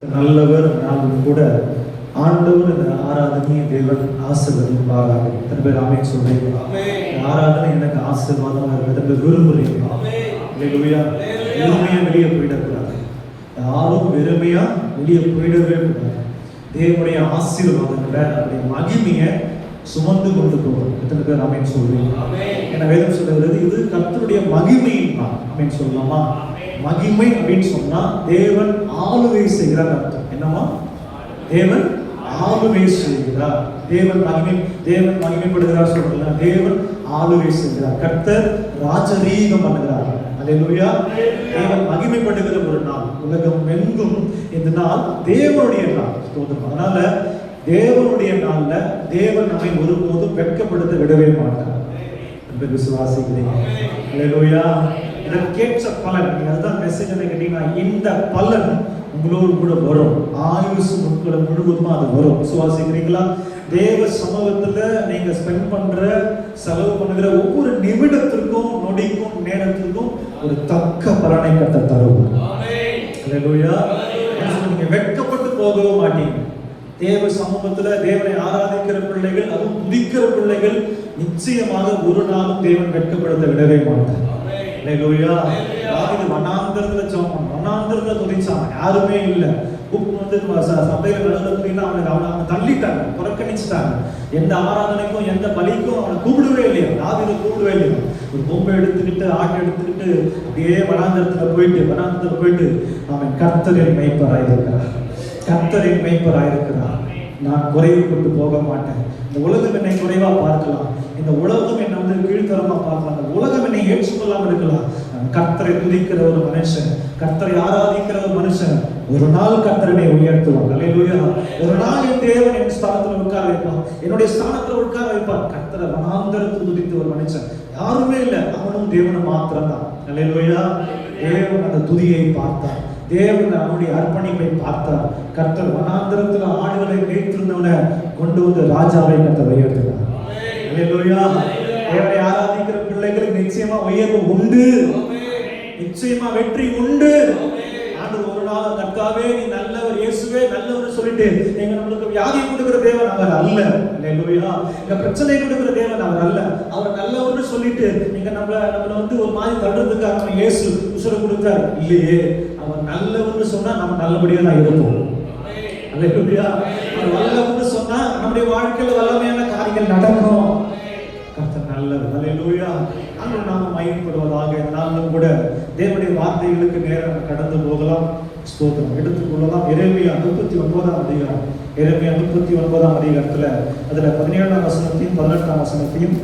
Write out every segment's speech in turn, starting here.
நல்லவர் நாளும் கூட ஆண்டவர் இந்த ஆராதனையை தேவன் ஆசீர்வதிப்பாராக. எத்தனை பேர் ஆமென் சொல்றீங்க? ஆராதனை எனக்கு ஆசீர்வாதமாக இருக்கிறது விரும்புறீங்க? அல்லேலூயா. வெறுமையா வெளியே போயிடக்கூடாது. யாரும் வெறுமையா வெளியே போயிடவே கூடாது. தேவனுடைய ஆசீர்வாதங்களை அவருடைய மகிமையை சுமந்து கொண்டு போவோம். எத்தனை பேர் ஆமென் சொல்றீங்க? என வேதம் சொல்லுகிறது இது கர்த்தருடைய மகிமையின் நாள். ஆமென் சொல்லலாமா? மகிமை அப்படின்னு சொன்னா தேவன் ஆளுகை செய்கிறார் அர்த்தம். என்னமா? தேவன் ஆளுகை செய்கிறார். தேவன் மகிமைப்படுகிறார் சொல்றீங்களா? தேவன் ஆளுகை செய்கிறார். கர்த்தர் ராஜரீகம் பண்ணுகிறார். அல்லேலூயா. தேவன் மகிமைப்படுகிற ஒரு நாள். உலகம் எங்கும் இந்த நாள் தேவனுடைய நாள். அதனால தேவனுடைய நாள்ல தேவன் நம்மை ஒருபோதும் வெட்கப்படுத்த விடவே மாட்டார். விசுவாசிக்கிறீங்க? அல்லேலூயா. இதற்கேற்ற பலன், அதுதான் மெசேஜ் கேட்டீங்கன்னா, இந்த பலன் உங்களோடு கூட வரும். ஆயுசு நாட்கள் முழுவதுமா அது வரும். விசுவாசிக்கிறீங்களா? தேவ சமூகத்துல நீங்க ஸ்பெண்ட் பண்ற செலவு பண்ணுகிற ஒவ்வொரு நிமிடத்திற்கும் நொடிக்கும் நேரத்திற்கும் ஒரு தக்க பலனை கர்த்தர் தருவார். அல்லேலூயா. நீங்க வெட்கப்பட்டு போகவே மாட்டீங்க. தேவ சமூகத்துல தேவனை ஆராதிக்கிற பிள்ளைகள், அதுவும் துதிக்கிற பிள்ளைகள் நிச்சயமாக ஒரு நாளும் தேவன் வெட்கப்படுத்த விடவே மாட்டார். அல்லேலூயா. தாவீது வனாந்தரத்துல ஜெபம், வனாந்தரத்துல துதிச்சான். யாருமே இல்ல. சபையில நடந்ததுன்னா அவனை தள்ளிட்டாங்க, புறக்கணிச்சுட்டாங்க. எந்த ஆராதனைக்கும் எந்த பலிக்கும் அவனை கூப்பிடவே இல்லையா. தாவீதை கூப்பிடவே இல்லையா. ஒரு கொம்பை எடுத்துக்கிட்டு ஆட்டை எடுத்துக்கிட்டு அப்படியே வனாந்தரத்துல போயிட்டு அவன் கர்த்தரின் மேய்ப்பராயிருக்கிறார். கர்த்தரின் மேய்ப்பராயிருக்கிறார். நான் குறைவுபட்டு போக மாட்டேன். இந்த உலகம் என்னை குறைவா பார்க்கலாம், இந்த உலகம் என்னை கீழ்த்தரமா பார்க்கலாம், இந்த உலகம் என்னை ஏற்றுக்கொள்ளாமல் இருக்கலாம். கர்த்தரை துதிக்கிற ஒரு மனுஷன், கர்த்தரை ஆராதிக்கிற ஒரு மனுஷன் ஒரு நாள் கர்த்தரனை உயர்த்துவார். அல்லேலூயா. ஒரு நாள் என் தேவன் என் ஸ்தானத்துல உட்கார வைப்பான், என்னுடைய ஸ்தானத்துல உட்கார வைப்பான். கர்த்தரை வனாந்தரத்தில் துதித்த ஒரு மனுஷன் யாருமே இல்லை, அவனும் தேவனும் மாத்திரம் தான். அல்லேலூயா. தேவன் அந்த துதியை பார்த்தார். தேவன் அவனுடைய அர்ப்பணிப்பை பார்த்தார். கர்த்தர் வனாந்தரத்துல ஆடுகளை மேய்த்திருந்தவனை கொண்டு வந்து ராஜாவை கர்த்தர் உயர்த்தினார். அல்லேலூயா. தேவனை ஆராதிக்கிற பிள்ளைகளுக்கு நிச்சயமா உயர்வு உண்டு, நிச்சயமா வெற்றி உண்டு. ஆண்டவர் ஒரு நாள் கர்த்தாவே நீ நல்லவர், இயேசுவே நல்லவர் சொல்லிட்டு நீங்க நம்மளுக்கு வியாதியை கொடுக்கிற தேவன் அவர் அல்ல. அல்லேலூயா. இந்த பிரச்சனை கொடுக்கிற தேவன் அவர் அல்ல. அவர் நல்லவர்னு சொல்லிட்டு நீங்க நம்மள ஒரு மாதிரி தள்ளுறதுக்காக இயேசு உசுர கொடுத்தார் இல்லையே. அவர் நல்லவர்னு சொன்னா நம்ம நல்லபடியா தான் இருப்போம். அல்லேலூயா. அவர் நல்லவர்னு சொன்னா நம்முடைய வாழ்க்கையில வல்லமையான காரியங்கள் நடக்கும். கர்த்தர் நல்லவர். அல்லேலூயா. அன்று நாம மகிமைப்படுவதாக. நாமும் கூட தேவனுடைய வார்த்தைகளுக்கு நேரம் கடந்து போகலாம். ஸ்தோத்திரம் எடுத்துக்கொள்ளலாம். எரேமியா 39ஆம் அதிகாரம், எரேமியா 39ஆம் அதிகாரத்துல அதுல 17ஆம் வசனத்தையும் 18ஆம் வசனத்தையும்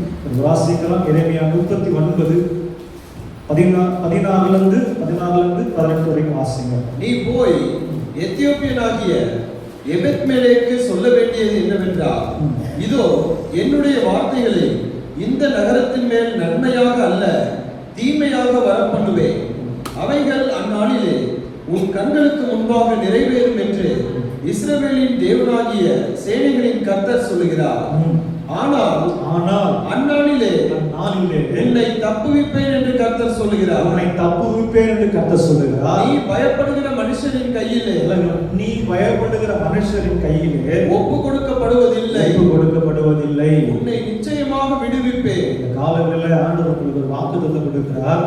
வாசிக்கலாம். எரேமியா 39 14 18 வரைக்கும் வாசிங்க. நீ போய் எத்தியோப்பியனாகிய எபெத்மெலேக்கு சொல்ல வேண்டியது என்னவென்றால், இதோ என்னுடைய வார்த்தைகளை இந்த நகரத்தின் மேல் நன்மையாக அல்ல தீமையாக வரப்பண்ணுவேன். அவைகள் அந்நாளிலே உன் கண்களுக்கு முன்பாக நிறைவேறும் என்று இஸ்ரவேலின் தேவனாகிய சேனைகளின் கர்த்தர் சொல்லுகிறார். ஆனால் அந்நாளிலே என்னை தப்புவிப்பேன் என்று கர்த்தர் சொல்லுகிறார். உன்னை தப்புவிப்பேன் என்று கர்த்தர் சொல்லுகிறார். நீ பயப்படுகிற மனுஷரின் கையிலே ஒப்பு கொடுக்கப்படுவதில்லை. உன்னை நிச்சயமாக விடுவிப்பேன். இந்த காலங்களில் ஆண்டவர் ஒரு வாக்குத்தத்தம் கொடுக்கிறார்.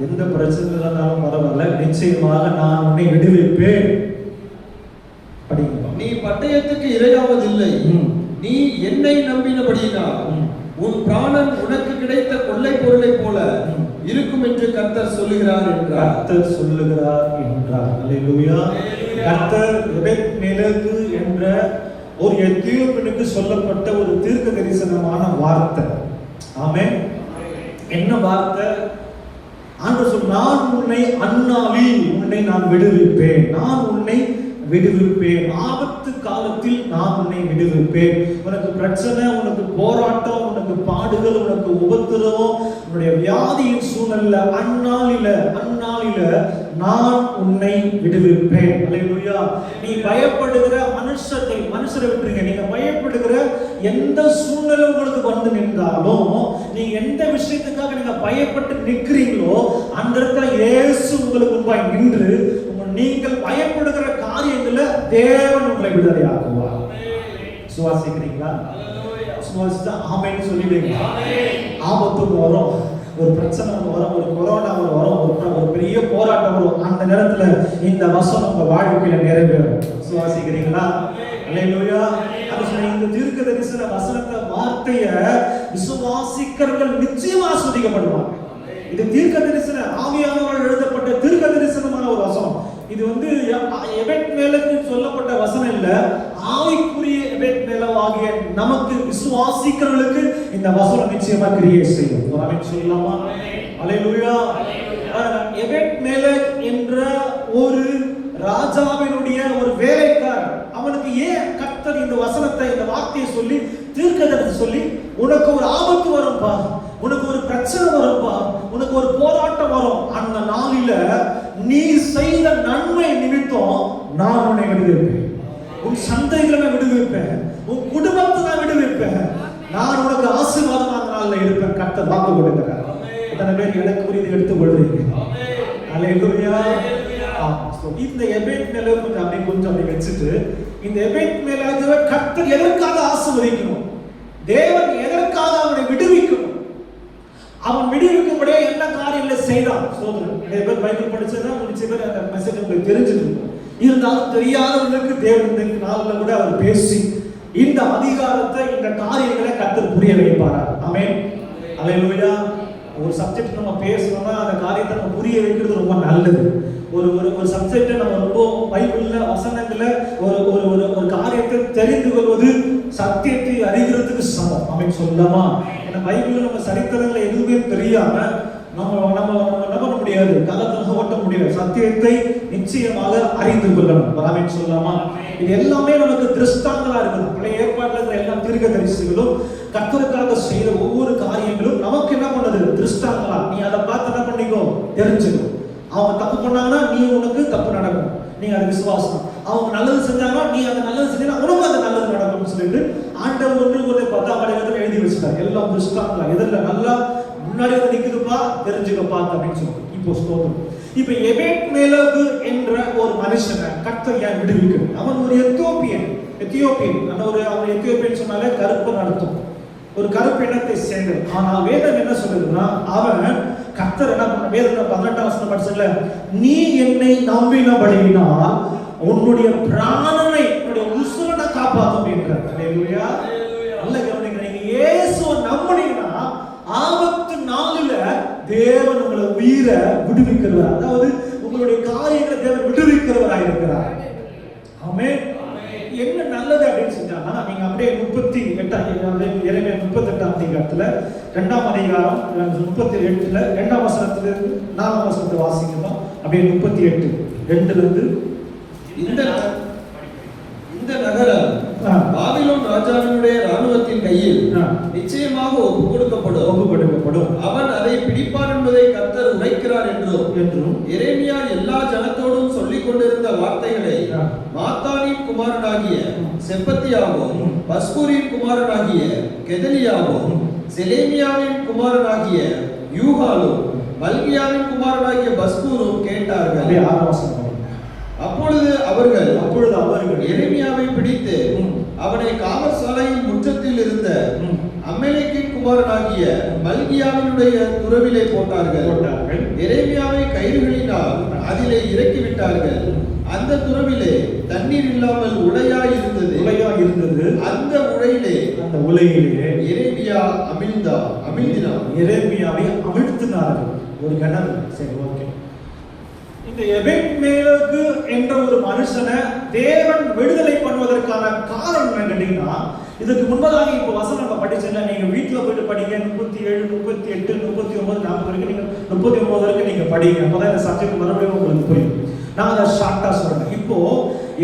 எந்த பிரச்சனை இருந்தாலும் பரவாயில்ல, நிச்சயமாக நான் உன்னை விடுவிப்பேன். நீ பட்டயத்துக்கு இரையாவதில்லை. நீ என்னை நம்பினபடியினால் உன் பிராணன் உனக்கு கிடைத்த கொள்ளை பொருளை போல இருக்கும் என்று கர்த்தர் சொல்லுகிறார் என்றார். அல்லேலூயா. கர்த்தர் எபெத்மெலேக்கு என்ற ஒரு எத்தியோப்பியனுக்கு சொல்லப்பட்ட ஒரு தீர்க்க தரிசனமான வார்த்தை. ஆமென். என்ன வார்த்தை? ஆண்டவர் சொன்னார், நான் உன்னை அந்நாளில் உன்னை நான் விடுவிப்பேன். நான் உன்னை விடுவிப்பேன். ஆபத்து காலத்தில் நான் உன்னை விடுவிப்பேன். உனக்கு பிரச்சனை, உனக்கு போராட்டம், உனக்கு பாடுகள், உனக்கு உபத்திரவம், உன்னுடைய வியாதியின் சூழ்நிலை அந்நாளில நான் உன்னை விடுவிப்பேன். அல்லேலூயா. நீ பயப்படுகிற மனுஷரை விட்டுருங்க. நீங்க பயப்படுகிற எந்த சூழ்நிலை உங்களுக்கு வந்து நின்றாலும், நீ எந்த விஷயத்துக்காக நீங்க பயப்பட்டு நிற்கிறீங்களோ அந்த இடத்துல இயேசு உங்களுக்கு முன்பாய் நின்று உங்க நீங்கள் பயப்படுகிற காரியங்களை தேவன் உங்களை விடுதலையாக்குவார். சுவாசிக்கிறீங்களா? சுவாசிச்சா ஆமென்னு சொல்லிடுங்க. ஆபத்து வரும், ஒரு பிரச்சனை வரும், ஒரு கொரோனா வரும், ஒரு பெரிய போராட்டம் வரும். அந்த நேரத்துல இந்த வசனம் உங்க வாழ்க்கையில நிறைவேறும். சுவாசிக்கிறீங்களா? அல்லேலூயா. அது சொன்ன இந்த தீர்க்க தரிசன வசனத்தை வார்த்தைய விசுவாசிக்கிறவர்கள் நிச்சயமா ஆசீர்வதிக்கப்படுவாங்க. இது தீர்க்க தரிசன ஆவியானவரால் எழுதப்பட்ட தீர்க்க தரிசனமான ஒரு வசனம். இது வந்து எபெத் மேலுக்கு சொல்லப்பட்ட வசனம் இல்ல, ஆவிக்குரிய எபெத் மேலவாகிய நமக்கு விசுவாசிக்கிறவர்களுக்கு இந்த வசனம் நிச்சயமா கிரியை செய்யும். ஒரு ஆமென் சொல்லலாமா? அல்லேலூயா. எபெத் மேலக் என்ற ஒரு ராஜாவினுடைய ஒரு வேலைக்காரன், அவனுக்கு ஏன் கர்த்தர் இந்த வசனத்தை இந்த வார்த்தையை சொல்லி தீர்க்கதரிசி சொல்லி உனக்கு ஒரு ஆபத்து வரும்பா, உனக்கு ஒரு பிரச்சனை வரும்பா, உனக்கு ஒரு போராட்டம் வரும், அந்த நாளில நீ செய்த நன்மை நிமித்தம் நான் உன்னை விடுவிப்பேன், உன் சந்தைகளை விடுவிப்பேன், உன் குடும்பத்தை நான் விடுவிப்பேன், நான் உனக்கு ஆசீர்வாதமான நாள்ல இருப்பேன். கர்த்தர் வாக்கு கொடுக்கிறார். எத்தனை பேர் எனக்கு புரிந்து எடுத்துக் கொள்றீங்க? அல்லேலூயா. இந்த எபெத் மேல கொஞ்சம் அப்படி வச்சுட்டு, இந்த எபெத் மேல கர்த்தர் எதற்காக ஆசீர்வதிக்கணும், தேவன் எதற்காக அவனை விடுவிக்கணும், அவன் விடுவிக்கும்படியே என்ன காரியங்களை செய்தான். சோதரன் நிறைய பேர் பைபிள் படிச்சதா முடிச்ச பேர் அந்த மெசேஜ் உங்களுக்கு தெரிஞ்சிருக்கும். இருந்தாலும் தெரியாதவர்களுக்கு தேவன் இந்த நாளில் கூட அவர் பேசி இந்த அதிகாரத்தை இந்த காரியங்களை கர்த்தர் புரிய வைப்பார். ஆமென். அல்லேலூயா. ஒரு சப்ஜெக்ட் நம்ம பேசணும்னா அந்த காரியத்தை நம்ம புரிய வைக்கிறது ரொம்ப நல்லது. ஒரு சப்ஜெக்டை நம்ம ரொம்ப பைபிள்ல வசனங்கள்ல ஒரு காரியத்தை தெரிந்து கொள்வது சத்தியத்தை அறிகிறதுக்கு சமம். ஆமென் சொல்லலாமா? ஏன்னா பைபிள்ல நம்ம சரித்திரங்களை எதுவுமே தெரியாம நம்ம நம்ப முடியாது, காலத்துல ஓட்ட முடியாது. சத்தியத்தை நிச்சயமாக அறிந்து கொள்ளணும். ஆமென் சொல்லலாமா? இது எல்லாமே நமக்கு திருஷ்டாந்தங்களா இருக்குது. பழைய ஏற்பாட்டுல இருக்கிற எல்லா தீர்க்கதரிசிகளும் கர்த்தருக்காக செய்த ஒவ்வொரு காரியங்களும் நமக்கு என்ன பண்ணது? திருஷ்டாந்தங்களா. நீ அதை பார்த்து என்ன பண்ணிக்கோ, தெரிஞ்சுக்கோ. அவங்க தப்பு பண்ணாங்கன்னா நீ உனக்கு தப்பு நடக்கும், நீ அது விசுவாசம். அவங்க நல்லது செஞ்சாங்கன்னா நீ அந்த நல்லது செஞ்சா உனக்கு அது நல்லது நடக்கும்னு சொல்லிட்டு ஆண்டவர் ஒன்று பார்த்தா அவரை எழுதி வச்சுட்டார். எல்லாம் திருஷ்டாந்தங்களா. எதில் நல்லா முன்னாடி வந்து நிக்குதுப்பா, தெரிஞ்சுக்கப்பா அப்படின்னு சொல்லுவோம். இப்போ ஸ்தோத்திரம். இப்ப எபெத் மேலக் என்ற ஒரு மனுஷனை கர்த்தர் ஏன் விடுவிக்கணும்? அவன் ஒரு எத்தியோப்பியன். அவன் எத்தியோப்பியன் சொன்னாலே கருப்பு நடத்தும், ஒரு கருப்பு இனத்தை சேர்ந்தது. ஆனால் வேதம் என்ன சொல்லுதுன்னா, அவன் கர்த்தர் என்ன பண்ண, வேதம் 18ஆம் வசனம் படிச்சல, நீ என்னை நம்பினபடியினால் உன்னுடைய பிராணனை, உன்னுடைய உசுரனை காப்பாற்றும் என்றார். அல்லேலூயா. நல்ல கவனிங்க. நீங்க இயேசுவை நம்பினீங்கன்னா ஆபத்து நாளில தேவன் உங்களை உயிரை விடுவிக்கிறவர், அதாவது உங்களுடைய காரியங்களை தேவன் விடுவிக்கிறவராக இருக்கிறார். ஆமென். என்ன நல்லது அப்படின்னு செஞ்சாங்கன்னா, நீங்க அப்படியே 38 எரேமியா 38ஆம் அதிகாரத்துல 2ஆம் அதிகாரம் 38ல 2ஆம் வசனத்துல இருந்து 4ஆம் வசனத்தை வாசிக்கலாம். அப்படியே 38 2ல இருந்து இந்த நகரம் பாபிலோன் ராஜாவினுடைய ராணுவத்தின் கையில் நிச்சயமாக ஒப்பு கொடுக்கப்படும். அவன் அதை பிடிப்பான் என்பதை கர்த்தர் உரைக்கிறார் என்றும் எரேமியா எல்லா ஜனத்தோடும் சொல்லிக் கொண்டிருந்த வார்த்தைகளை மாத்தானின் குமாரனாகிய செப்பத்தியாவும் பஸ்கூரின் குமாரனாகிய கெதலியாவும் செலேமியாவின் குமாரனாகிய யூகாலும் மல்கியாவின் குமாரனாகிய பஸ்கூரும் கேட்டார்கள். அப்பொழுது அவர்கள் எரேமியாவை பிடித்து அவனை காவற்சாலையின் முற்றத்தில் இருந்த அம்மெலேக்கின் குமாரனாகிய மல்கியாவினுடைய துறவிலே போட்டார்கள். எரேமியாவை கயிறுகளினால் அதிலே இறக்கி விட்டார்கள். அந்த துறவிலே தண்ணீர் இல்லாமல் உலையாய் இருந்தது. அந்த உலையிலே எரேமியா அமிழ்ந்தினான். எரேமியாவை அமிழ்த்தினார்கள். ஒரு கணம். சரி, ஓகே. இந்த எபெத் மேலக் என்ற ஒரு மனுஷனை தேவன் விடுதலை பண்ணுவதற்கான காரணம் என்னன்னா, இதுக்கு முன்பதாக இப்ப வசனம் நம்ம படிச்சல, நீங்க வீட்டுல போயிட்டு படிங்க. 37, 38, 39, 40 வரைக்கும் நீங்க 39 வரைக்கும் நீங்க படிங்க. அப்பதான் இந்த சப்ஜெக்ட் மறுபடியும் உங்களுக்கு புரியும். நான் அதை ஷார்ட்டா சொல்றேன். இப்போ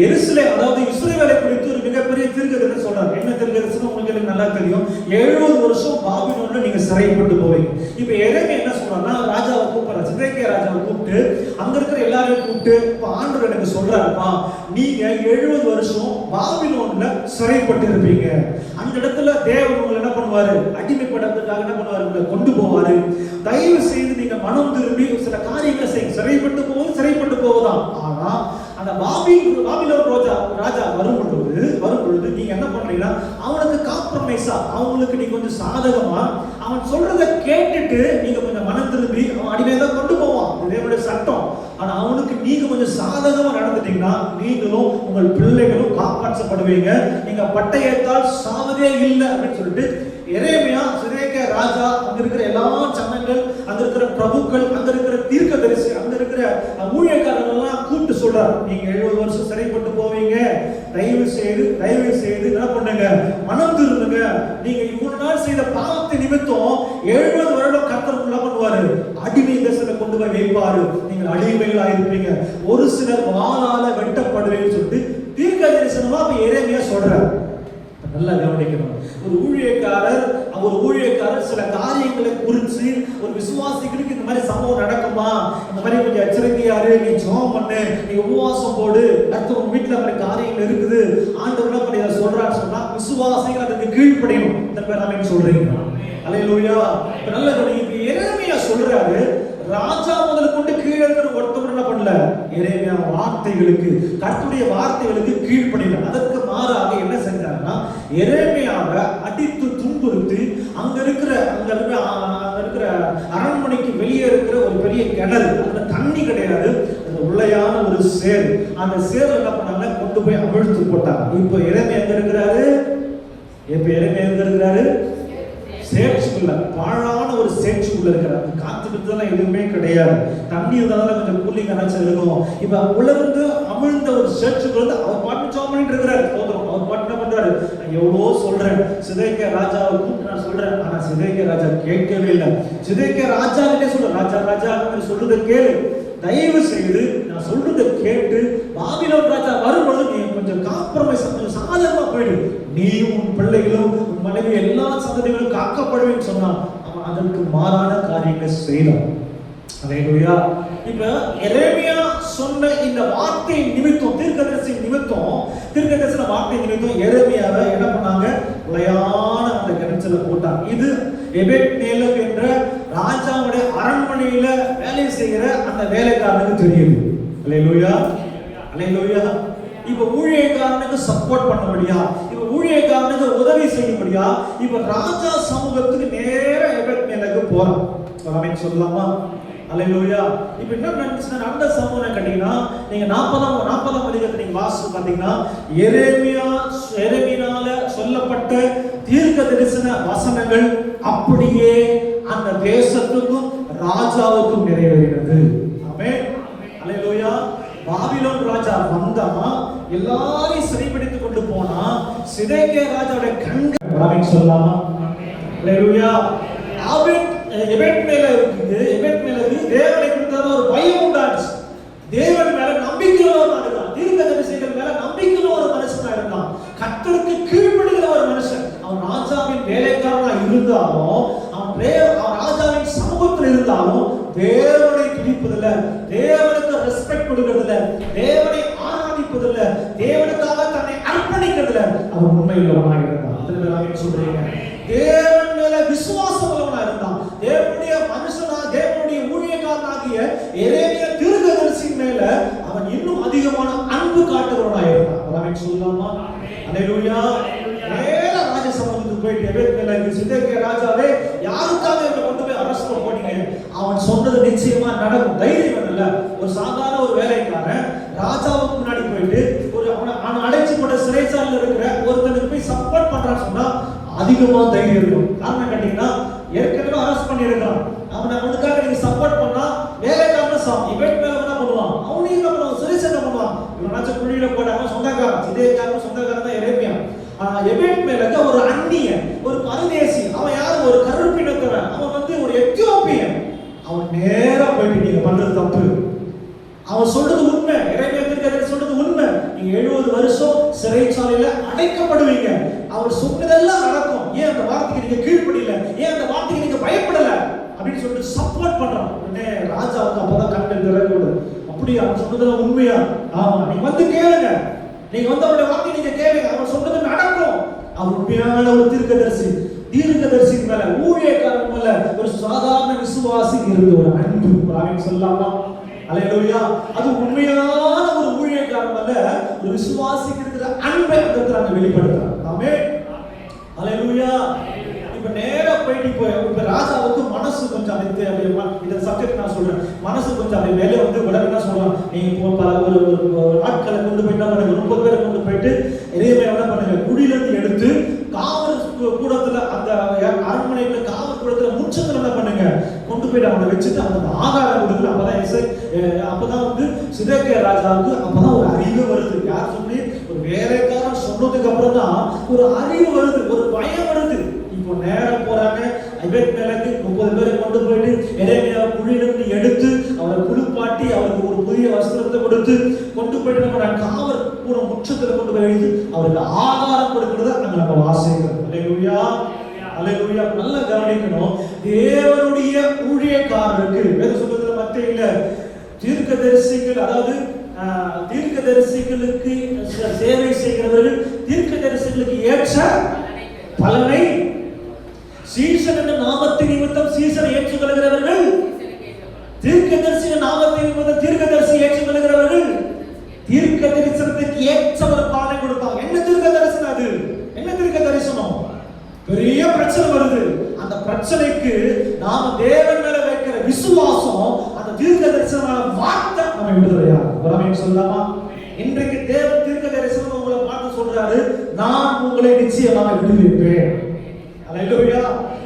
எருசலேம் அதாவது இஸ்ரவேலை குறித்து ஒரு மிகப்பெரிய தீர்க்கதரிசனம் சொல்றாரு. என்ன தீர்க்கதரிசனம் உங்களுக்கு நல்லா தெரியும். 70 வருஷம் பாபிலோன்ல நீங்க சிறைப்பட்டு போவீங்க. இப்ப எரேமியா என்ன சொல்றாருன்னா, ராஜாவை கூப்பிடுறாரு, சிதேக்கியா ராஜாவை கூப்பிட்டு அங்க இருக்கிற எல்லாரையும் கூப்பிட்டு, இப்ப ஆண்டவர் எனக்கு சொல்றாருப்பா, நீங்க 70 வருஷம் பாபிலோன்ல சிறைப்பட்டு இருப்பீங்க. அந்த இடத்துல தேவன் உங்களை என்ன பண்ணுவாரு, அடிமைப்படத்துக்காக என்ன பண்ணுவாரு, உங்களை கொண்டு போவாரு. தயவு செய்து நீங்க மனம் திரும்பி சில காரியங்களை செய்யுங்க. சிறைப்பட்டு போவதான். ஆனா அந்த பாபிலோன் ராஜா வரும் பொழுது நீங்க என்ன பண்றீங்கன்னா, அவனுக்கு காம்ப்ரமைஸா, அவங்களுக்கு நீங்க கொஞ்சம் சாதகமா அவன் சொல்றதை கேட்டுட்டு நீங்க கொஞ்சம் மனம் திரும்பி, அவன் அடிமையை தான் கொண்டு போவான், தேவனுடைய சட்டம். ஆனா அவனுக்கு நீங்க கொஞ்சம் சாதகமா நடந்துட்டீங்கன்னா நீங்களும் உங்கள் பிள்ளைகளும் காப்பாற்றப்படுவீங்க. நீங்க பட்டயத்தால் சாவதே இல்லை அப்படின்னு சொல்லிட்டு எரேமியா சிதேக்கியா ராஜா, அங்க இருக்கிற எல்லா ஜனங்கள், அங்க இருக்கிற பிரபுக்கள், அங்க இருக்கிற தீர்க்கதரிசி, அங்க இருக்கிற ஊழியக்காரர்கள் எல்லாம் கூப்பிட்டு சொல்றாரு, நீங்க 70 வருஷம் சிறைப்பட்டு போவீங்க. தயவு செய்து என்ன பண்ணுங்க, மனம் திருந்துங்க. நீங்க இவ்வளவு நாள் செய்த பாவத்தை நிமித்தம் 70 வருடம் கர்த்தர் என்ன பண்ணுவாரு, அடிமை தேசத்துல கொண்டு போய் வைப்பாரு. நீங்கள் அடிமைகளா இருப்பீங்க. ஒரு சிலர் வாளால வெட்டப்படுவீங்கன்னு சொல்லிட்டு தீர்க்க தரிசனமா எரேமியா சொல்றாரு. நல்லா கவனிக்கணும். ஒரு ஊழியக்காரர் சில காரியங்களை குறித்து ஒரு விசுவாசிகளுக்கு இந்த மாதிரி சம்பவம் நடக்குமா, இந்த மாதிரி கொஞ்சம் எச்சரிக்கையாரு, நீ ஜெபம் பண்ணு, நீ உபவாசம் போடு, அடுத்த உங்க வீட்டுல மாதிரி காரியங்கள் இருக்குது, ஆண்டவர் என்ன பண்ணி சொல்றான்னு சொன்னா விசுவாசிகள் அதுக்கு கீழ்ப்படியணும். இந்த பேர் ஆமென் சொல்றீங்க. அல்லேலூயா. நல்ல கவனிங்க. எரேமியா சொல்றாரு, ராஜா முதல் கொண்டு கீழே இருக்கிற ஒருத்தர் என்ன பண்ணல, எரேமியா வார்த்தைகளுக்கு, கர்த்தருடைய வார்த்தைகளுக்கு கீழ்ப்படியல. அதற்கு மாறாக என்ன செஞ்சாருன்னா, எரேமியாவை அடித்து துன்புறுத்தி அங்க இருக்கிற அரண்மனைக்கு வெளியே இருக்கிற ஒரு பெரிய கிணறு, அதுல தண்ணி கிடையாது, அது உள்ளையான ஒரு சேர், அந்த சேர் என்ன பண்ணாங்க, கொண்டு போய் அமிழ்த்து போட்டாங்க. இப்ப எரேமியா எங்க இருக்கிறாரு, சேற்றுக்குள்ள, பாழான ஒரு சேற்றுக்குள்ள இருக்கிறார். காத்துக்கிட்டுலாம் எதுவுமே கிடையாது, தண்ணி இருந்தாலும் கொஞ்சம் கூலிங் அணைச்சல் இருக்கும். இப்ப உலர்ந்து அமிழ்ந்த ஒரு சேற்றுக்குள்ள அவர் பாட்டு ஜெபம் பண்ணிட்டு இருக்கிறாரு. அவர் பாட்டு என்ன பண்றாரு, எவ்வளோ சொல்றேன், சிதேக்கியா ராஜாவை கூப்பிட்டு நான் சொல்றேன், ஆனா சிதேக்கியா ராஜா கேட்கவே இல்லை. சிதேக்கியா ராஜா கிட்டே சொல்ற, ராஜா சொல்றதை கேளு, தயவு செய்து நான் சொல்றதை கேட்டு பாபிலோன் ராஜா வரும்பொழுது நீ கொஞ்சம் காம்ப்ரமைஸ், கொஞ்சம் சாதகமா போயிடு, நீயும் உன் பிள்ளைகளும் உன் மனைவி எல்லா சந்ததிகளும் காக்கப்படுவேன்னு சொன்னான். அவன் அதற்கு மாறான காரியங்களை செய்தான். அல்லேலூயா. இப்ப எரேமியா சொன்ன இந்த வார்த்தை நிமித்தம், தீர்க்கதரிசன வார்த்தை நிமித்தம் எரேமியாவை என்ன பண்ணாங்க, உளையான அந்த கிணத்துல போட்டாங்க. இது எபெத்-மேலக் என்ற ராஜாவுடைய அரண்மனையில வேலை செய்கிற அந்த வேலைக்காரனுக்கு தெரியுது. அல்லேலூயா. இப்ப ஊழியக்காரனுக்கு சப்போர்ட் பண்ணபடியா, இப்ப ஊழியக்காரனுக்கு உதவி செய்யும்படியா, இப்ப ராஜா சமூகத்துக்கு நேர எபெத்-மேலக்கு போறான். ஆமென் சொல்லலாமா? அல்லேலூயா. இப்ப என்ன நடந்துச்சுன்னா, அந்த சம்பவம் கேட்டீங்கன்னா, நீங்க 40ஆம் அதிகாரத்தை நீங்க வாசிச்சு பாத்தீங்கன்னா, எரேமியானால சொல்லப்பட்ட தீர்க்க தரிசன வசனங்கள் அப்படியே அந்த தேசத்துக்கும் ராஜாவுக்கும் நிறைவேறினது. ஆமென். அல்லேலூயா. பாபிலோன் ராஜா வந்தா எல்லாரையும் சிறைப்பிடித்துக் கொண்டு போனா, சிதேக்கியா ராஜாவுடைய கண்கள், ஆமென் சொல்லலாமா? அல்லேலூயா. எபெத்-மேலக்கு தேவனை குறித்த ஒரு பயம் உண்டாச்சு. தேவன் மேல நம்பிக்கையுள்ளவனா இருந்தான். தீர்க்கதரிசிகள் மேல நம்பிக்கையுள்ள ஒரு மனுஷனா இருந்தான். கர்த்தருக்கு கீழ்ப்படிகிற ஒரு மனுஷன். அவன் ராஜாவின் வேலைக்காரனா இருந்தாலும், அவன் ராஜாவின் சமூகத்தில் இருந்தாலும் தேவனை துதிப்பதில்ல, தேவனுக்கு ரெஸ்பெக்ட் கொடுக்கிறதில்ல, தேவனை ஆராதிப்பதில்ல, தேவனுக்காக தன்னை அர்ப்பணிக்கிறதில்ல, அவன் உண்மையுள்ளவனாக இருந்தான். எத்தனை பேர் ஆமென் சொல்றீங்க? தேவன் மேல விசுவாசம் உள்ளவனா இருந்தான். தேவனுடைய மனுஷனா, தேவனுடைய ஊழியக்காரனாகிய எரேமியா தீர்க்கதரிசி மேல அவன் இன்னும் அதிகமான அன்பு காட்டுகிறவனா இருந்தான். ஆமென் சொல்லலாமா? அல்லேலூயா. நேர ராஜ சமூகத்துக்கு போயிட்டு எபெத்-மேலக்கு, சிதேக்கியா ராஜாவே, யாருக்காக இவனை கொண்டு போய் அரெஸ்ட் போட்டீங்க? அவன் சொன்னது நிச்சயமா நடக்கும். தைரியம் இல்ல. ஒரு சாதாரண ஒரு வேலைக்காரன் ராஜாவுக்கு முன்னாடி போயிட்டு அவன் அடைச்சுப்பட்ட சிறைச்சாலையில் இருக்கிற ஒருத்தனுக்கு போய் சப்போர்ட் பண்றான்னு சொன்னா அதிகமா தைரியம் இருக்கும். காரணம் கேட்டீங்கன்னா, ஏற்கனவே அரெஸ்ட் பண்ணிருக்கான். அவனுக்காக நீங்க சப்போர்ட் பண்ணா வேலைக்காரன் எபெத்-மேலக் என்ன பண்ணுவான், அவனையும் என்ன பண்ணுவான், சிறைச்சாலை பண்ணுவான். இவனாச்சும் குழியில போட்டாங்க, சொந்தக்காரன், சிதேக்கியாவுக்கு சொந்தக்காரன் தான் எரேமியா. எபெத்-மேலக் ஒரு அந்நியன், ஒரு பரதேசி. அவன் யாரு, ஒரு கருப்பினத்தவன். அவன் ஒரு எத்தியோப்பியன். அவன் நேரா போயிட்டு நீங்க பண்றது தப்பு, அவன் சொல்றது உண்மை, எரேமியா தீர்க்கதரிசி சொல்றது உண்மை, நீங்க வருஷம் சிறைச்சாலையில அடைக்கப்படுவீங்க. அவர் சொன்னதெல்லாம் நடக்கும். ஏன் அந்த வார்த்தைக்கு நீங்க கீழ்ப்படியல, ஏன் அந்த வார்த்தைக்கு நீங்க பயப்படல அப்படின்னு சொல்லிட்டு சப்போர்ட் பண்றான். உடனே ராஜாவுக்கு அப்பதான் கண்கள் திறக்குது. அப்படியா, அவன் சொன்னதெல்லாம் உண்மையா? ஆமா, நீங்க வந்து கேளுங்க, நீங்க வந்து அவருடைய வார்த்தை நீங்க கேளுங்க, அவர் சொன்னது நடக்கும். அவர் உண்மையான ஒரு தீர்க்கதரிசி மேல, ஊழியக்காரன் மேல ஒரு சாதாரண விசுவாசி இருந்த ஒரு அன்பு, ஆமென் சொல்லலாமா? அல்லேலூயா. அது உண்மையான ஒரு ஊழியக்காரன் மேல ஒரு விசுவாசிக்கு இருக்கிற அன்பை அந்த வெளிப்படுத்துறாங்க. ஆமென், அல்லேலூயா. இப்ப நேரா போயிட்டு இப்ப ராஜாவுக்கு மனசு கொஞ்சம் அப்படியே இந்த சப்ஜெக்ட் நான் சொல்றேன், மனசு கொஞ்சம் அப்படியே மேலே வந்து உடனே என்ன சொல்றான், நீங்க ஒரு ஆட்களை கொண்டு போயிட்டு 30 பேரை கொண்டு போயிட்டு எதையுமே என்ன பண்ணுங்க, குடியில இருந்து எடுத்து காவல் கூடத்துல, அந்த அரண்மனையில காவல் கூடத்துல முச்சத்துல என்ன பண்ணுங்க, கொண்டு போயிட்டு அவனை வச்சுட்டு அவனுக்கு ஆகாரம் கொடுக்கல. அப்பதான் வந்து சிதேக்கியா ராஜாவுக்கு அப்பதான் ஒரு அறிவு வருது. யார் சொல்லி, ஒரு வேலைக்காரன் சொன்னதுக்கு அப்புறம் தான் ஒரு அறிவு வருது, ஒரு பயம் வருது. இப்போ நேரம் போறாங்க, எபேத்-மேலக்கு 30 பேரை கொண்டு போயிட்டு எரேமியா குழியிலிருந்து எடுத்து அவரை குளிப்பாட்டி அவருக்கு ஒரு புதிய வஸ்திரத்தை கொடுத்து கொண்டு போயிட்டு நம்ம காவல் கூட முற்றத்துல கொண்டு போய் வைத்து அவருக்கு ஆகாரம் கொடுக்கிறத நம்ம வாசிக்கிறோம். அல்லேலூயா, அல்லேலூயா. நல்லா கவனிக்கணும், தேவனுடைய ஊழியக்காரருக்கு வேதம் சொல்றதுல மத்தேயுல தீர்க்கதரிசிகள், அதாவது தீர்க்கதரிசிகளுக்கு சேவை செய்கிறவர்கள் தீர்க்கதரிசிகளுக்கு ஏற்ற பலனை, சீசன் என்ற நாமத்தின் நிமித்தம் சீசனை ஏற்றுக்கொள்கிறவர்கள் தீர்க்கதரிசியின் நாமத்தின் நிமித்தம் தீர்க்கதரிசி ஏற்றுக்கொள்கிறவர்கள் தீர்க்க தரிசனத்துக்கு ஏற்ற ஒரு பலனை கொடுப்பாங்க. என்ன தீர்க்க தரிசனம்? அது என்ன தீர்க்க தரிசனம்? பெரிய பிரச்சனை வருது, அந்த பிரச்சனைக்கு நாம தேவன் மேல வைக்கிற விசுவாசம், அந்த தீர்க்க தரிசனமான வார்த்தை நம்ம விடுதலையா ஆமென் சொல்லலாமா? இன்றைக்கு தேவன் தீர்க்க தரிசனம் உங்களை பார்த்து சொல்றாரு, நான் உங்களை நிச்சயமாக விடுவிப்பேன். அல்லேலூயா.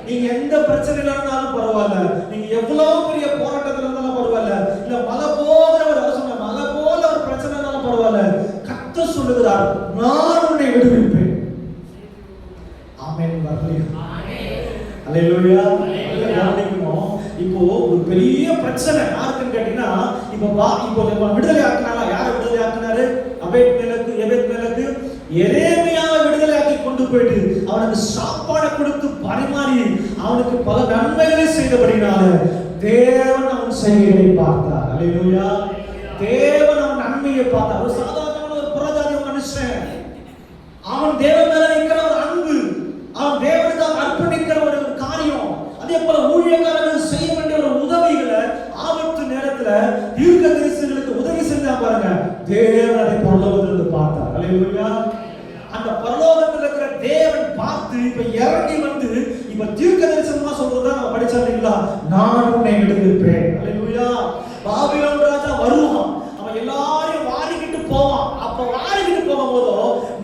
நீங்க எந்த பிரச்சனையில இருந்தாலும் பரவாயில்ல, நீங்க எவ்வளவு பெரிய போராட்டத்துல இருந்தாலும் பரவாயில்ல, இல்ல மலை போல ஒரு பிரச்சனை இருந்தாலும் பரவாயில்ல, கர்த்தர் சொல்லுகிறார், நான் உன்னை விடுவிப்பேன். ஆமென், அல்லேலூயா. இப்போ ஒரு பெரிய பிரச்சனை யாருக்குன்னு கேட்டீங்கன்னா, இப்போ விடுதலை ஆக்கினாரா? யாரை விடுதலை ஆக்கினாரு? எபேத்-மேலக்கு எரேமியாவை விடுதலை ஆக்கி கொண்டு போயிட்டு அவனுக்கு சாப்பாடு கொடுத்து பரிமாறி அவனுக்கு பல நன்மைகளை செய்தபடினால தேவன் அவன் செய்கையை பார்த்தார். அல்லேலூயா. தேவன் அவன் நன்மையை பார்த்தார். ஒரு சாதாரண ஒரு புறஜாதி மனுஷன், அவன் தேவன் மேல இருக்கிற ஒரு அன்பு, அவன் தேவனுக்கு அர்ப்பணிக்கிற ஒரு காரியம், அதே போல ஊழியக்காரர்கள் செய்ய வேண்டிய ஒரு உதவிகளை ஆபத்து நேரத்துல தீர்க்கதரிசிகளுக்கு உதவி செஞ்சா பாருங்க, தேவன் அதை பரலோகத்திலிருந்து பார்த்தார். அல்லேலூயா. அந்த பரலோகத்தில் இருக்கிற தேவன் பார்த்து இப்ப இறங்கி வந்து இப்ப தீர்க்க தரிசனமா சொல்றதா நம்ம படிச்சோம்ங்களா, நான் உன்னை விடுவிப்பேன். அல்லேலூயா. பாபிலோன் ராஜா வருவான், அவன் எல்லாரையும் வாரிக்கிட்டு போவான். அப்ப வாரிக்கிட்டு போகும்போது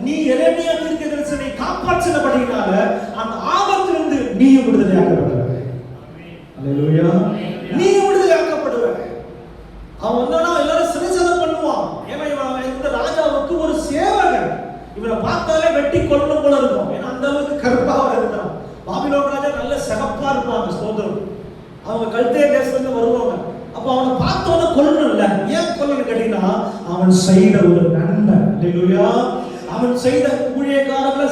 நீ எரேமியா தீர்க்க தரிசனை காப்பாற்றினபடினால அந்த ஆபத்திலிருந்து நீ விடுதலையாக்கப்படுவ. அல்லேலூயா. நீ விடுதலையாக்கப்படுவ. அவன் வந்தானா எல்லாரும் சிறைச்சேதம் பண்ணுவான். ஏன்னா இவன் இந்த ராஜாவுக்கு ஒரு சேவகன், இவனை பார்த்தாலே வெட்டி கொல்லணும் போல இருக்கும். ஏன்னா அந்த அளவுக்கு கருப்பாக இருந்தான். பாபிலோன் ராஜா நல்ல சிகப்பா இருப்பாங்க, ஸ்தோத்திரம். அவங்க கல்தே தேசத்துல வருவாங்க. அப்ப அவனை பார்த்தோன்னு கொல்லணும் இல்ல, ஏன் கொல்லணும் கேட்டீங்கன்னா அவன் செய்த ஒரு நன்மை. அல்லேலூயா. அவன் செய்த ஊழியக்காரர்களை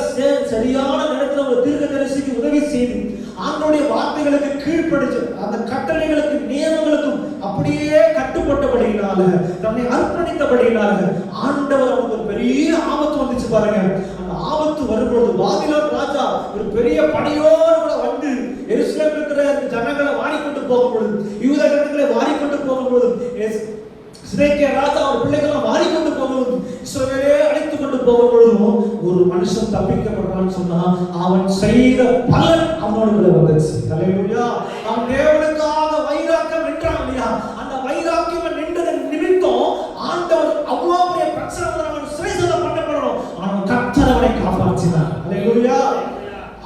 சரியான நேரத்துல ஒரு தீர்க்கதரிசிக்கு உதவி செய்து ஆண்டவருடைய வார்த்தைகளுக்கு கீழ்ப்படிச்சு அந்த கட்டளைகளுக்கு நியமங்களுக்கும் அப்படியே கட்டுப்பட்டபடியினால, தன்னை அர்ப்பணித்தபடியினால ஆண்டவர் அவனுக்கு ஒரு பெரிய ஆபத்து வந்துச்சு பாருங்க. அந்த ஆபத்து வரும்போது பாபிலோன் ராஜா ஒரு பெரிய படையோடு கூட வந்து எருசலேமில் இருக்கிற ஜனங்களை வாரிக்கொண்டு போகும்போது, யூத ஜனங்களை வாரிக்கொண்டு போகும்போது, சிதேக்கியா ராஜா அவர் பிள்ளைகளை வாரிக்கொண்டு போகும்போது, இஸ்ரவேலே அழைத்துக் கொண்டு போகும்பொழுதும் ஒரு மனுஷன் தப்பிக்கப்படுறான்னு சொன்னா அவன் செய்த பலன் அவனோடு கூட வந்துச்சு. அல்லேலூயா. அவன் தேவனுக்காக வைராக்கியம் நின்றான் இல்லையா, அந்த வைராக்கியம் நின்றதன் நிமித்தம் ஆண்டவர் அவ்வளவு பெரிய பிரச்சனை அவன் சிறைச்சேதம் பண்ணப்படணும், அவன் கர்த்தர் அவனை காப்பாற்றினார். அல்லேலூயா.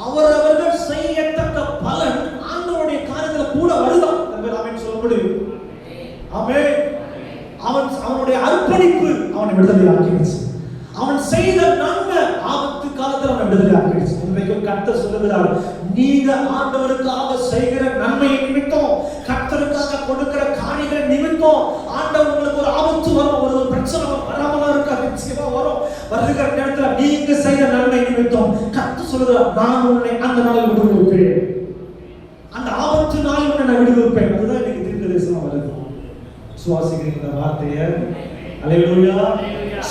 அவர்கள் செய்யத்தக்க பலன் ஆண்டவருடைய காரியத்துல கூட வருதான். ஆமென் சொல்ல முடியும். ஆமென். அவனுடைய அர்ப்பணிப்பு அவனை விடுதலை ஆக்கிடுச்சு. அவன் செய்த நன்மை ஆபத்து காலத்தில் அவனை விடுதலை ஆக்கிடுச்சு. இன்றைக்கு கர்த்தர் சொல்லுகிறார், நீங்க ஆண்டவருக்காக செய்கிற நன்மை நிமித்தம், கர்த்தருக்காக கொடுக்கிற காரியங்கள் நிமித்தம் ஆண்டவர் உங்களுக்கு ஒரு ஆபத்து வரும், ஒரு பிரச்சனை வராமலா இருக்க நிச்சயமா வரும். வருகிற நேரத்துல நீங்க செய்த நன்மை நிமித்தம் கர்த்தர் சொல்லுகிறார், நான் உன்னை அந்த நாள் விடுவிப்பேன், அந்த ஆபத்து நாள் உன்னை நான் விடுவிப்பேன். அதுதான் இன்னைக்கு தீர்க்கதரிசனம் வருது. சுவாசிக்கிறீங்க இந்த வார்த்தையை? அல்லேலூயா.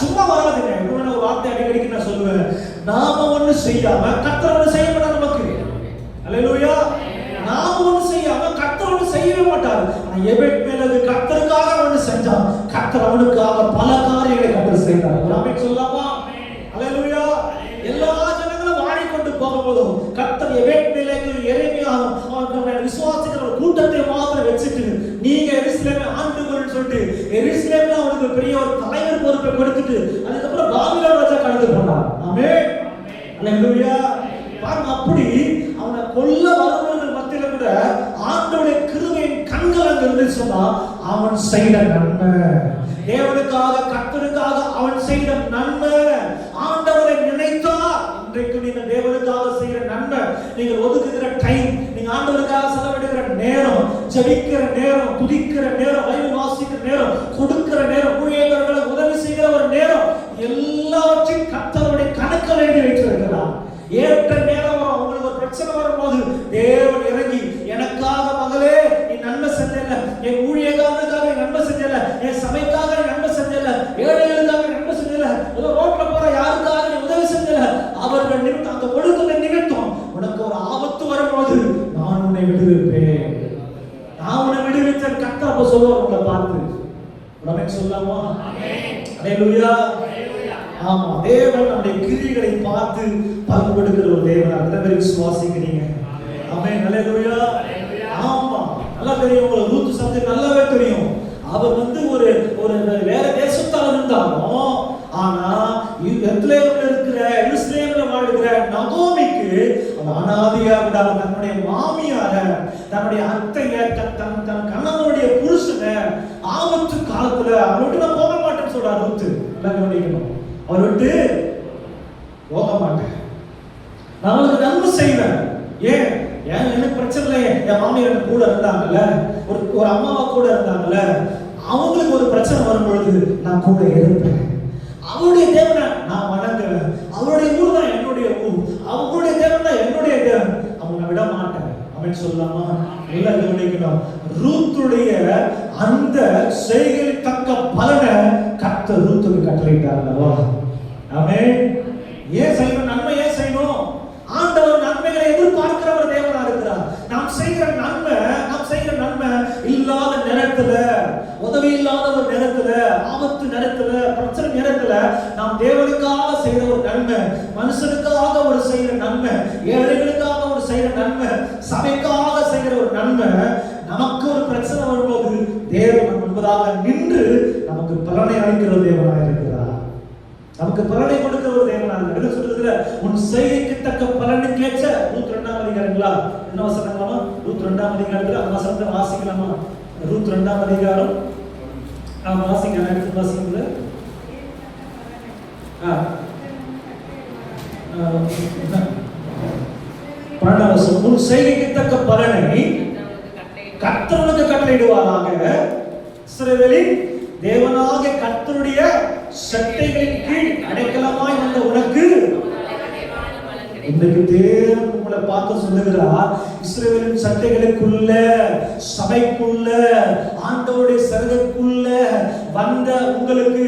சும்மா வராதுங்க. இன்னொரு வார்த்தை அடிக்கடிக்கு நான் சொல்லுவேன், நாம ஒண்ணு செய்யாம கர்த்தர் ஒண்ணு செய்ய மாட்டார் நமக்கு. அல்லேலூயா. நாம ஒண்ணு செய்யாம கர்த்தர் ஒண்ணு செய்யவே மாட்டார். ஆனா எபேத் மேலது கர்த்தருக்காக ஒண்ணு செஞ்சான், கர்த்தர் அவனுக்காக பல காரியங்களை கர்த்தர் செய்தார். ஆமென் சொல்லலாமா? அல்லேலூயா. எல்லா ஜனங்களும் வாடிக்கொண்டு போகும்போதும் கர்த்தர் எபேத் மேலேக்கு எரேமியாவும் அவனுடைய விசுவாசிக்கிற ஒரு கூட்டத்தை மாத்திரம் வச்சுட்டு, நீங்க எருசலேமை ஆண்டுகள்னு சொல்லிட்டு எருசலேம்ல அவனுக்கு பெரிய ஒரு தலைவர் பொறுப்பை கொடுத்துட்டு அதுக்கப்புறம் பாபிலோன் ராஜா கடந்து போனார். ஆமென். அல்லேலூயா. பாருங்க, அப்படி அவனை கொல்ல வருவர்கள் மத்தியில கூட ஆண்டவருடைய கிருபையின் கண்கள் அங்க இருந்து சொன்னா அவன் செய்த நன்மை, தேவனுக்காக கர்த்தருக்காக அவன் செய்த நன்மை, ஆண்டவரை நினைத்தா இன்றைக்கு நீங்க தேவனுக்காக செய்யற நன்மை, நீங்கள் ஒதுக்குகிற டைம், நீங்க ஆண்டவருக்காக செலவிடுகிற நேரம், ஜெபிக்கிற நேரம், துதிக்கிற நேரம், பைபிள் வாசிக்கிற நேரம், கொடுக்கிற நேரம், ஊழியர்களுக்கு உதவி செய்கிற ஒரு நேரம், எல்லாவற்றையும் கர்த்தருடைய கணக்கில் எழுதி வைத்திருக்கிறார். ஏற்ற நேரம் வரும், உங்களுக்கு ஒரு பிரச்சனை வரும்போது தேவன் இறங்கி, எனக்காக மகளே நீ நன்மை செஞ்சல, என் ஊழியக்காரனுக்காக நீ நன்மை செஞ்சல, என் சபைக்காக நீ நன்மை செஞ்சல, ஏழைகளுக்காக நன்மை செஞ்சல, ஏதோ ரோட்ல போற யாருக்காக நீ உதவி செஞ்சல, அவர்கள் நிமித்தம் அந்த ஒடுக்குற நிமித்தம் உனக்கு ஒரு ஆபத்து வரும்போது நான் உன்னை விடுவிப்பேன், நான் உன்னை விடுவித்தேன் கர்த்தர் அப்ப சொல்லுவார் உங்களை பார்த்து. ஆமென் சொல்லலாமா? அல்லேலூயா. ஆமா, தேவன் நம்முடைய கிரியைகளை பார்த்து பலன் கொடுக்கிற ஒரு தேவன். அதை விசுவாசிக்கிறீங்க? ஆமென். அல்லேலூயா. ஆமா, நல்லா தெரியும் உங்களுக்கு. ரூத் சப்ஜெக்ட் நல்லாவே தெரியும். அவர் ஒரு ஒரு வேற தேசத்தால் இருந்தாலும், ஆனா பெத்லெஹேம்ல இருக்கிற எருசலேம்ல வாழ்கிற நகோமிக்கு அவர் அனாதையா விடாம தன்னுடைய மாமியார, தன்னுடைய அத்தைய, தன் கணவனுடைய புருஷனை ஆபத்து காலத்துல அவர்கிட்ட நான் போக மாட்டேன்னு சொல்றாரு ரூத். எல்லாம் கவனிக்கணும். அவர் விட்டு போக மாட்டேன், நான் அவளுக்கு நன்மை செய்வேன். ஏன் எனக்கு பிரச்சனை இல்லை, என் மாமியார் கூட இருந்தாங்கல்ல, ஒரு அம்மாவா கூட இருந்தாங்கல்ல, அவங்களுக்கு ஒரு பிரச்சனை வரும்பொழுது நான் கூட இருப்பேன். அவருடைய தேவனை நான் வணங்குவேன், அவருடைய ஊர் தான் என்னுடைய ஊர், அவங்களுடைய தேவன் தான் என்னுடைய தேவன், அவங்க விட மாட்டேன். அப்படின்னு சொல்லலாமா? எல்லாம் கவனிக்கணும். ரூத்துடைய அந்த செய்கைக்கு தக்க பலனை கர்த்தர் ரூத்துக்கு கட்டளையிட்டார். ஆமென். ஏன் செய்யணும்? நன்மை ஏன் செய்யணும்? ஆண்டவர் நன்மைகளை எதிர்பார்க்கிறவர் தேவனா இருக்கிறார். நாம் செய்கிற நன்மை இல்லாத நேரத்துல, உதவி இல்லாத ஒரு நேரத்துல, ஆபத்து நேரத்துல, பிரச்சனை நேரத்துல நாம் தேவனுக்காக செய்யற ஒரு நன்மை, மனுஷனுக்காக ஒரு செய்யற நன்மை, ஏழைகளுக்காக ஒரு செய்யற நன்மை, சபைக்காக செய்யற ஒரு நன்மை, நமக்கு ஒரு பிரச்சனை வரும்போது தேவன் முன்பதாக நின்று நமக்கு பலனை அளிக்கிற தேவனாக இருக்கிறார். நமக்கு பலனை கொடுக்கிற ஒரு தேவனாக இருக்கிறார். சொல்லுகிற உன் செய்கைக்கு தக்க பலனுக்கு ஏற்ற. ரூத் 2ஆம் அதிகாரங்களா என்ன வசனங்களா? ரூத் 2ஆம் அதிகாரத்துல அந்த வசனத்தை வாசிக்கலாமா? ரூத் 2ஆம் அதிகாரம் வாசிங்க. எடுத்து வாசிங்க. உன் செய்கைக்கு தக்க பலனை கர்த்தருக்கு கட்டளையிடுவாராக. இஸ்ரவேலின் தேவனாகிய கர்த்தருடைய சட்டைகளின் கீழ் அடைக்கலமாய் வந்த உனக்கு இன்றைக்கு தேவன் உங்களை பார்த்து சொல்லுகிறார், இஸ்ரவேலின் சட்டைகளுக்குள்ள, சபைக்குள்ள, ஆண்டவருடைய சரீரத்துக்குள்ள வந்த உங்களுக்கு,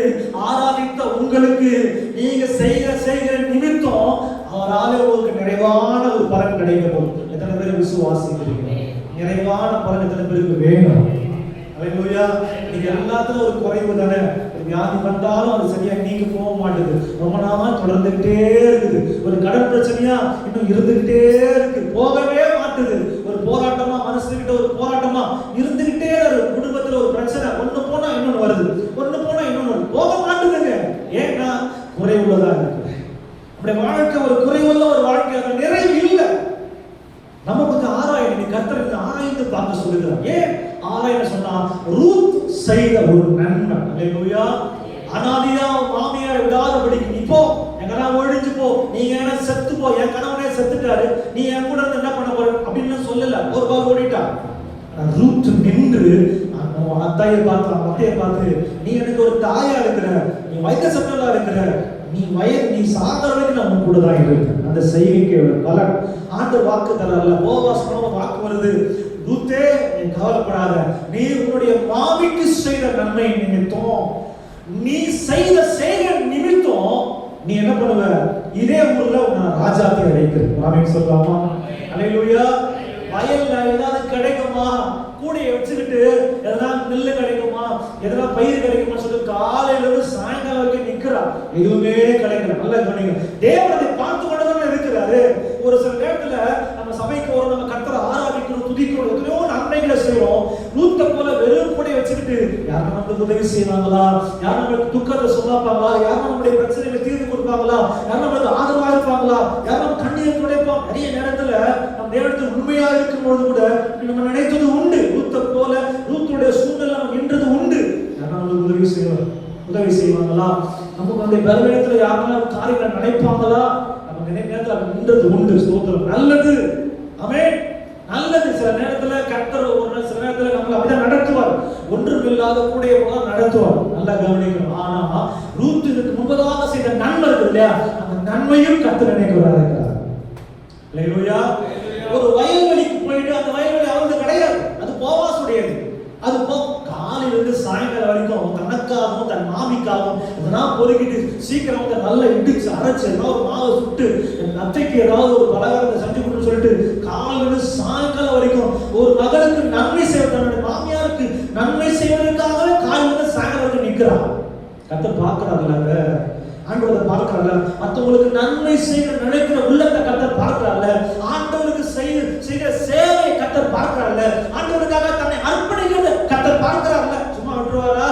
ஆராதித்த உங்களுக்கு, நீங்க செய்கிற நிமித்தம் அவராலே உங்களுக்கு நிறைவான ஒரு பலன் கிடைக்கும். எத்தனை பேர் விசுவாசிக்கிறீங்க? நிறைவான பலன் எத்தனை பேருக்கு வேணும்? அல்லேலூயா. நீங்க எல்லாத்துலயும் ஒரு குறைவு தானே, வியாதி வந்தாலும் அது சரியா நீங்க போக மாட்டேது, ரொம்ப நாளா தொடர்ந்துகிட்டே இருக்குது. ஒரு கடன் பிரச்சனையா இன்னும் இருந்துகிட்டே இருக்கு, போகவே மாட்டுது. ஒரு போராட்டமா, மனசுகிட்ட ஒரு போராட்டமா இருந்துகிட்டே இருக்கு. குடும்பத்துல ஒரு பிரச்சனை, ஒண்ணு போனா இன்னொன்னு வருது, ஒண்ணு போனா இன்னொன்னு போக மாட்டுதுங்க. ஏன்னா குறைவுள்ளதா இருக்கு. அப்படி வாழ்க்கை ஒரு குறைவுள்ள ஒரு வாழ்க்கை, அது நிறைவு இல்லை. நம்ம கொஞ்சம் ஆராயணும். கர்த்தர் ஆராய்ந்து பார்க்க சொல்லுகிறார். ஏன் ஆராய்ந்து சொன்னா, ரூத் செய்த ஒரு நன்மை. அல்லேலூயா. அனாதையா மாமியார் விடாதபடிக்கு நீ போ, எங்கனா ஒழிஞ்சு போ, நீங்க என்ன செத்து போ, என் கணவனே செத்துட்டாரு, நீ என் கூட இருந்து என்ன பண்ண போற அப்படின்னு சொல்லல. ஒரு பால் ஓடிட்டா. ரூத் நின்று அத்தையை பார்த்து நீ எனக்கு ஒரு தாயா இருக்கிற, நீ வயது சட்டலா இருக்கிற, நீ சாகிற வரைக்கும் நான் உன் கூட தான் இருப்பேன். அந்த செய்கைக்கு பலன் ஆண்டவர் வாக்கு தரல. போவாஸ் வாக்கு வருது, ரூத்தே நீ கவலைப்படாத, நீ உன்னுடைய மாமிக்கு செய்த நன்மை நிமித்தம், நீ செய்த செய்கை நிமித்தம் நீ என்ன பண்ணுவ, இதே ஊர்ல உன்னை ராஜாத்தை அழைக்கிறேன். ஆமென் சொல்லலாமா? அல்லேலூயா. வயல்ல ஏதாவது கிடைக்குமா, கூடையை வச்சுக்கிட்டு எதனா நெல்லு கிடைக்குமா, எதனா பயிர் கிடைக்குமா சொல்லி காலையில இருந்து சாயங்காலம் வரைக்கும் நிக்கிறா, எதுவுமே கிடைக்கல. நல்ல கவனிங்க, தேவன் அதை பார்த்து கொண்டுதான் இருக்கிறாரு. ஒரு சில நேரத்துல நம்ம சபைக்கு வரோம், நம்ம கர்த்தரை ஆராதிக்கிறோம், துதிக்கிறோம், எத்தனையோ நன்மைகளை செய்யறோம். ரூத்தை போல வெறும் கூடையை வச்சுக்கிட்டு யாரும் நம்மளுக்கு உதவி செய்வாங்களா, யாரும் நம்மளுக்கு துக்கத்தை சொல்லாப்பாங்களா, யாரும் நம்மளுடைய பிரச்சனைகளை தீர்த்து கொடுப்பாங்களா, யாரும் நம்மளுக்கு ஆதரவா இருப்பாங்களா, யாரும் கண்ணீரை துடைப்போம். நிறைய நேரத்துல நம்ம தேவனுக்கு உண்மையா இருக்கும் பொழுது கூட நம்ம நினைத்தது உண்டு. ரூத்தை போல ரூத்துடைய சூழ்நிலை நம்ம நின்றது உண்டு. யாரும் நம்மளுக்கு உதவி செய்வாங்களா, நமக்கு அந்த பலவீனத்துல யாரெல்லாம் காரியங்களை நினைப்பாங்களா, நம்ம நேரத்துல நின்றது உண்டு. ஸ்தோத்திரம். நல்லது. ஆமென். நல்லது. சில நேரத்துல கர்த்தர் சில நேரத்துல நம்மளை அப்படிதான் நடத்துவார், ஒன்றுமில்லாத கூடைய போல நடத்துவார். நல்லா கவனிக்கணும். ஆனா ரூத் இதுக்கு முன்பதாக செய்த நன்மை இருக்கு இல்லையா, அந்த நன்மையும் கர்த்தர் நினைக்கிறார். அல்லேலூயா. ஒரு வயல்வெளிக்கு போயிட்டு அந்த வயல்வெளி அவருக்கு கிடையாது, அது போவாசுடையது. அது காலையிலிருந்து சாயங்காலம் வரைக்கும் தனக்காகவும் தன் மாமிக்காகவும் இதெல்லாம் பொறுக்கிட்டு சீக்கிரம் நல்லா இடிச்சு அரைச்சு ஏதாவது ஒரு மாவை சுட்டு அத்தைக்கு ஏதாவது ஒரு பலகாரத்தை செஞ்சு கொடுன்னு சொல்லிட்டு காலையிலிருந்து சாயங்காலம் வரைக்கும் ஒரு மகளுக்கு நன்மை செய்ய, தன்னுடைய மாமியாருக்கு நன்மை செய்வதற்காகவே காலையிலிருந்து சாயங்காலம் வரைக்கும் நிற்கிறான். கர்த்தர் பார்க்கிறாருல்ல, ஆண்டவரை பார்க்கிறார்ல, மற்றவங்களுக்கு நன்மை செய்ய நினைக்கிற உள்ளத்தை கர்த்தர் பார்க்கிறார்ல, ஆண்டவருக்கு செய்கிற சேவை கர்த்தர் பார்க்கிறார்ல, ஆண்டவருக்காக தன்னை அர்ப்பணிக்கிறது கர்த்தர் பார்க்கிறார்ல. சும்மா விட்டுருவாரா?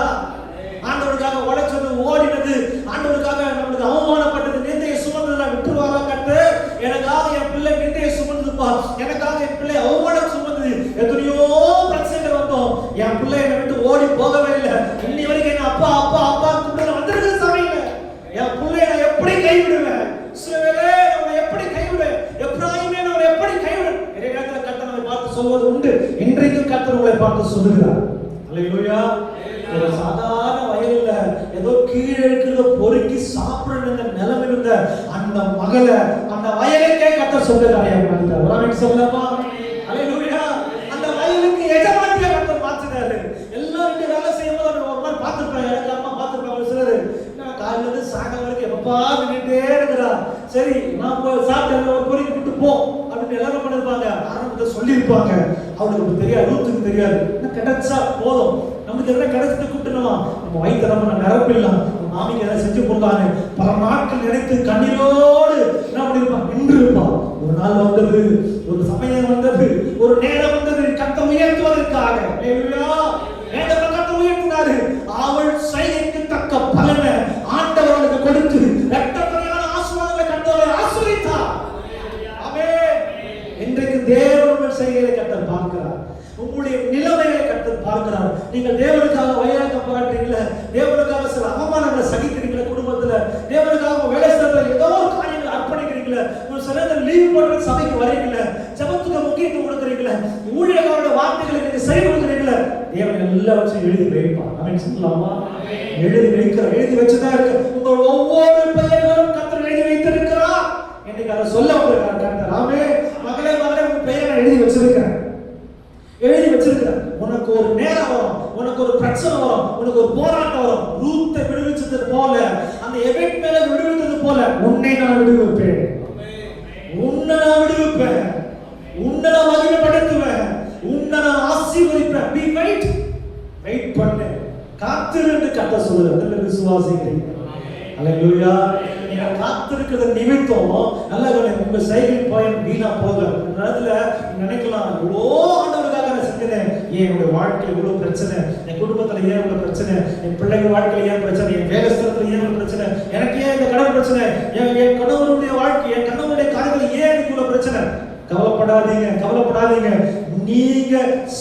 ஆண்டவருக்காக உழைச்சது, ஓடினது, ஆண்டவருக்காக நம்மளுக்கு அவமானப்பட்டது, நிந்தையை சுமந்ததுல விட்டுருவாரா கர்த்தர்? எனக்காக என் பிள்ளை நிந்தையை சுமந்ததுப்பா, எனக்காக என் பிள்ளை அவமானம் சுமந்தது, எத்தனையோ பிரச்சனைகள் வந்தோம், என் பிள்ளை என்னை விட்டு ஓடி போகவே இல்லை, இன்னி வரைக்கும் என்ன அப்பா அப்பா அப்பா கூப்பிட்டு வந்திருக்கு சபையில, என் பிள்ளைய நான் எப்படி கைவிடுவேன், இஸ்ரவேலே நான் எப்படி கைவிடுவேன், எப்ராயிமே நான் எப்படி கைவிடுவேன். நிறைய நேரத்துல கர்த்தர் நம்மை பார்த்து சொல்வது உண்டு. இன்றைக்கும் கர்த்தர் உங்களை பார்த்து சொல்லுகிறார். அல்லேலூயா. ஒரு சாதாரண வயல்ல ஏதோ கீழே இருக்கிறத பொறுக்கி சாப்பிடுற நிலைமை இருந்த அந்த மகளை அந்த வயலுக்கே கர்த்தர் சொல்லுகிறார். ஆமென் சொல்லலாமா? அல்லேலூயா. அந்த வயலுக்கு எஜமானியா கர்த்தர் மாத்தினாரு. எல்லாரும் வேலை செய்யும்போது ஒரு மாதிரி பார்த்துருப்பாங்க, எனக்கு அம்மா பார்த்துருப்பாங்க. சிலரு காலையில இருந்து சாயங்காலம் வரைக்கும் எப்பப்பா நின்றுட்டே இருக்கிறா, சரி நான் சாப்பிட்டு ஒரு பொறிக்கு விட்டு போ அப்படின்னு எல்லாரும் பண்ணிருப்பாங்க. ஆரம்பத்தை சொல்லியிருப்பாங்க. அவளுக்கு தெரியாது, ரூத்துக்கு தெரியாது, என்ன கிடைச்சா போதும், நமக்கு என்ன கிடைச்சிட்டு கூட்டணுமா, நம்ம வயிற்று நம்ம நிரப்பிடலாம், மாமிக்கு எதாவது செஞ்சு கொடுத்தாங்க. பல நாட்கள் நினைத்து கண்ணீரோடு என்ன பண்ணிருப்பான், நின்று இருப்பான். ஒரு நாள் வந்தது, ஒரு சமயம் வந்தது, ஒரு நேரம் வந்தது கர்த்தர் உயர்த்துவதற்காக. உயர்த்தினாரு. அவள் செய்கைக்கு தக்க பலனை ஆண்டவர் அவளுக்கு கொடுத்து இரட்டப்படியான ஆசீர்வாதங்களை கர்த்தர் ஆசீர்வதித்தார். ஆமென். இன்றைக்கு தேவனுடைய செய்கையை கர்த்தர் பார்க்கிறார், உங்களுடைய நிலைமைகளை கர்த்தர் பார்க்கிறார். நீங்கள் தேவனுக்காக வயலாக போராடுறீங்களா, தேவனுக்காக சில அவமானங்களை சகிக்கிறீங்களா, குடும்பத்துல தேவனுக்காக வேலை செய்யற ஏதோ ஒரு காரியங்களை அர்ப்பணிக்கிறீங்களா, ஒரு சில நேரம் லீவ் போடுற சபைக்கு வரீங்களா, ஜெபத்துக்கு முக்கியத்துவம் கொடுக்குறீங்களா, ஊழியர்களோட வார்த்தைகளை நீங்க சரி கொடுக்குறீங்களா, தேவன் எல்லாவற்றையும் எழுதி வைப்பார். ஆமென் சொல்லலாமா? எழுதி வச்சுதான் இருக்கு. உங்கள் ஒவ்வொரு பெயர்களும் கர்த்தர் எழுதி வைத்திருக்கிறார். இன்னைக்கு அதை சொல்ல வந்திருக்கார் கர்த்தர். ஆமென். மகளே மகளே, உன் பெயரை நான் எழுதி வச்சிருக்கிறேன். உனக்கு ஒரு நேரம் வரும், உனக்கு ஒரு பிரச்சனை வரும், உனக்கு ஒரு போராட்டம் வரும். ரூத்தை விடுவிச்சது போல, அந்த எபெக் மேல விடுவித்தது போல உன்னை நான் விடுவிப்பேன், உன்னை நான் விடுவிப்பேன், உன்னை நான் மகிமைப்படுத்துவேன், உன்னை நான் ஆசீர்வதிப்பேன். Be wait பண்ணு, காத்திரு என்று கர்த்தர் சொல்லுகிறார். விசுவாசிக்கிறீங்க? அல்லேலூயா. நீங்க காத்திருக்கிற நிமித்தம் நல்ல உங்க சைக்கிள் பயணம் வீணா போகல. இந்த நேரத்துல நினைக்கலாம், இவ்வளோ ஆண்டவருக்காக நான் செஞ்சேன், ஏன் என்னுடைய வாழ்க்கையில் இவ்வளவு பிரச்சனை, என் குடும்பத்துல ஏன் இவ்வளவு பிரச்சனை, என் பிள்ளைங்க வாழ்க்கையில ஏன் பிரச்சனை, என் வேலை ஸ்தலத்துல ஏன் பிரச்சனை, எனக்கு ஏன் இந்த கடன் பிரச்சனை, என் கணவனுடைய வாழ்க்கை, என் கணவனுடைய காரியத்தில் ஏன் எனக்கு இவ்வளவு பிரச்சனை. கவலைப்படாதீங்க. நீங்க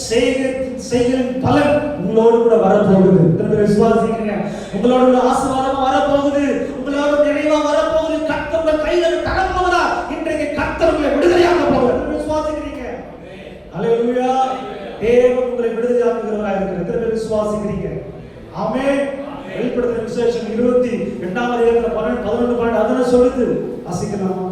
செய்கிற பலன் உங்களோடு கூட வரப்போகுது. விசுவாசிக்கிறீங்க? உங்களோட கூட ஆசீர்வாதமா வரப்போகுது, உங்களோட நிறைவா வரப்போகுது. கர்த்தர் கையில தரப்போகிறா. இன்றைக்கு கர்த்தர் உங்களை விடுதலையாக்க போகிறார். விசுவாசிக்கிறீங்க? அல்லேலூயா. தேவன் உங்களை விடுதலையாக்குகிறவராக இருக்கிறார். விசுவாசிக்கிறீங்க? ஆமென். வெளிப்படுத்துகிற விசேஷம் 22ஆம் அதிகாரத்துல 11 அதன சொல்லுது. வாசிக்கலாமா?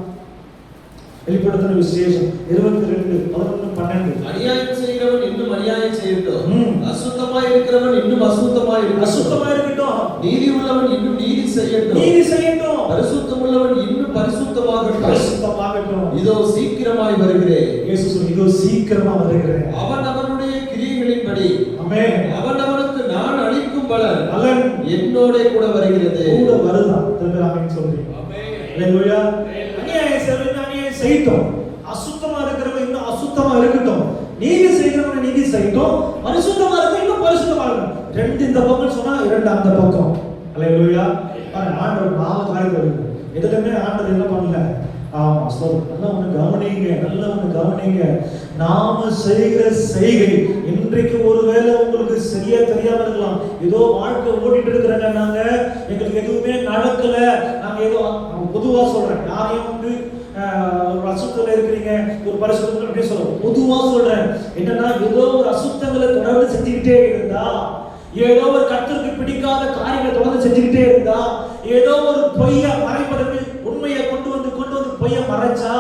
வெளிப்படுத்தின விசேஷம் 22 11 12. அநியாயம் செய்கிறவன் இன்னும் அநியாயம் செய்யட்டும், அசுத்தமாய் இருக்கிறவன் இன்னும் அசுத்தமாய் இருக்கட்டும், நீதி உள்ளவன் இன்னும் நீதி செய்யட்டும், பரிசுத்தம் உள்ளவன் இன்னும் பரிசுத்தமாகட்டும். இதோ சீக்கிரமாய் வருகிறேன். இயேசு சொல்றார், இதோ சீக்கிரமா வருகிறேன். அவன் அவனுடைய கிரியைகளின்படி ஆமென் அவன் அவனுக்கு நான் அளிக்கும் பலன் என்னோட கூட வருகிறது. கூட வருதான். ஆமென் சொல்றீங்க. ஆமென். அல்லேலூயா. அநியாயம் செய்யட்டும், அசுத்தமா இருக்கிறவங்க இன்னும் அசுத்தமா இருக்கட்டும், நீதி செய்கிறவங்க நீதி செய்யட்டும், பரிசுத்தமா இருக்க இன்னும் பரிசுத்தமா இருக்கட்டும். ரெண்டு இந்த பக்கம் சொன்னா இரண்டு அந்த பக்கம். அல்லேலூயா. ஆண்டவர் 4 காரியம் வருது. எதுலயுமே ஆண்டவர் என்ன பண்ணல? ஆமா சொல்லுங்க. நல்லா ஒண்ணு கவனிங்க. நாம செய்கிற செய்கை இன்றைக்கு ஒருவேளை உங்களுக்கு சரியா தெரியாம இருக்கலாம். ஏதோ வாழ்க்கை ஓடிட்டு இருக்கிறாங்க, நாங்க எங்களுக்கு எதுவுமே நடக்கல, நாங்க ஏதோ பொதுவா சொல்றேன், யாரையும் வந்து ஒரு அசுத்தத்துல இருக்கிறீங்க, ஒரு பரிசுத்தம் அப்படி சொல்றேன், பொதுவா சொல்றேன். என்னன்னா ஏதோ ஒரு அசுத்தங்களை தொடர்ந்து செஞ்சுக்கிட்டே இருந்தா, ஏதோ ஒரு கர்த்தருக்கு பிடிக்காத காரியங்களை தொடர்ந்து செஞ்சுக்கிட்டே இருந்தா, ஏதோ ஒரு பொய்ய மறைப்பதற்கு உண்மையை கொண்டு வந்து பொய்ய மறைச்சா,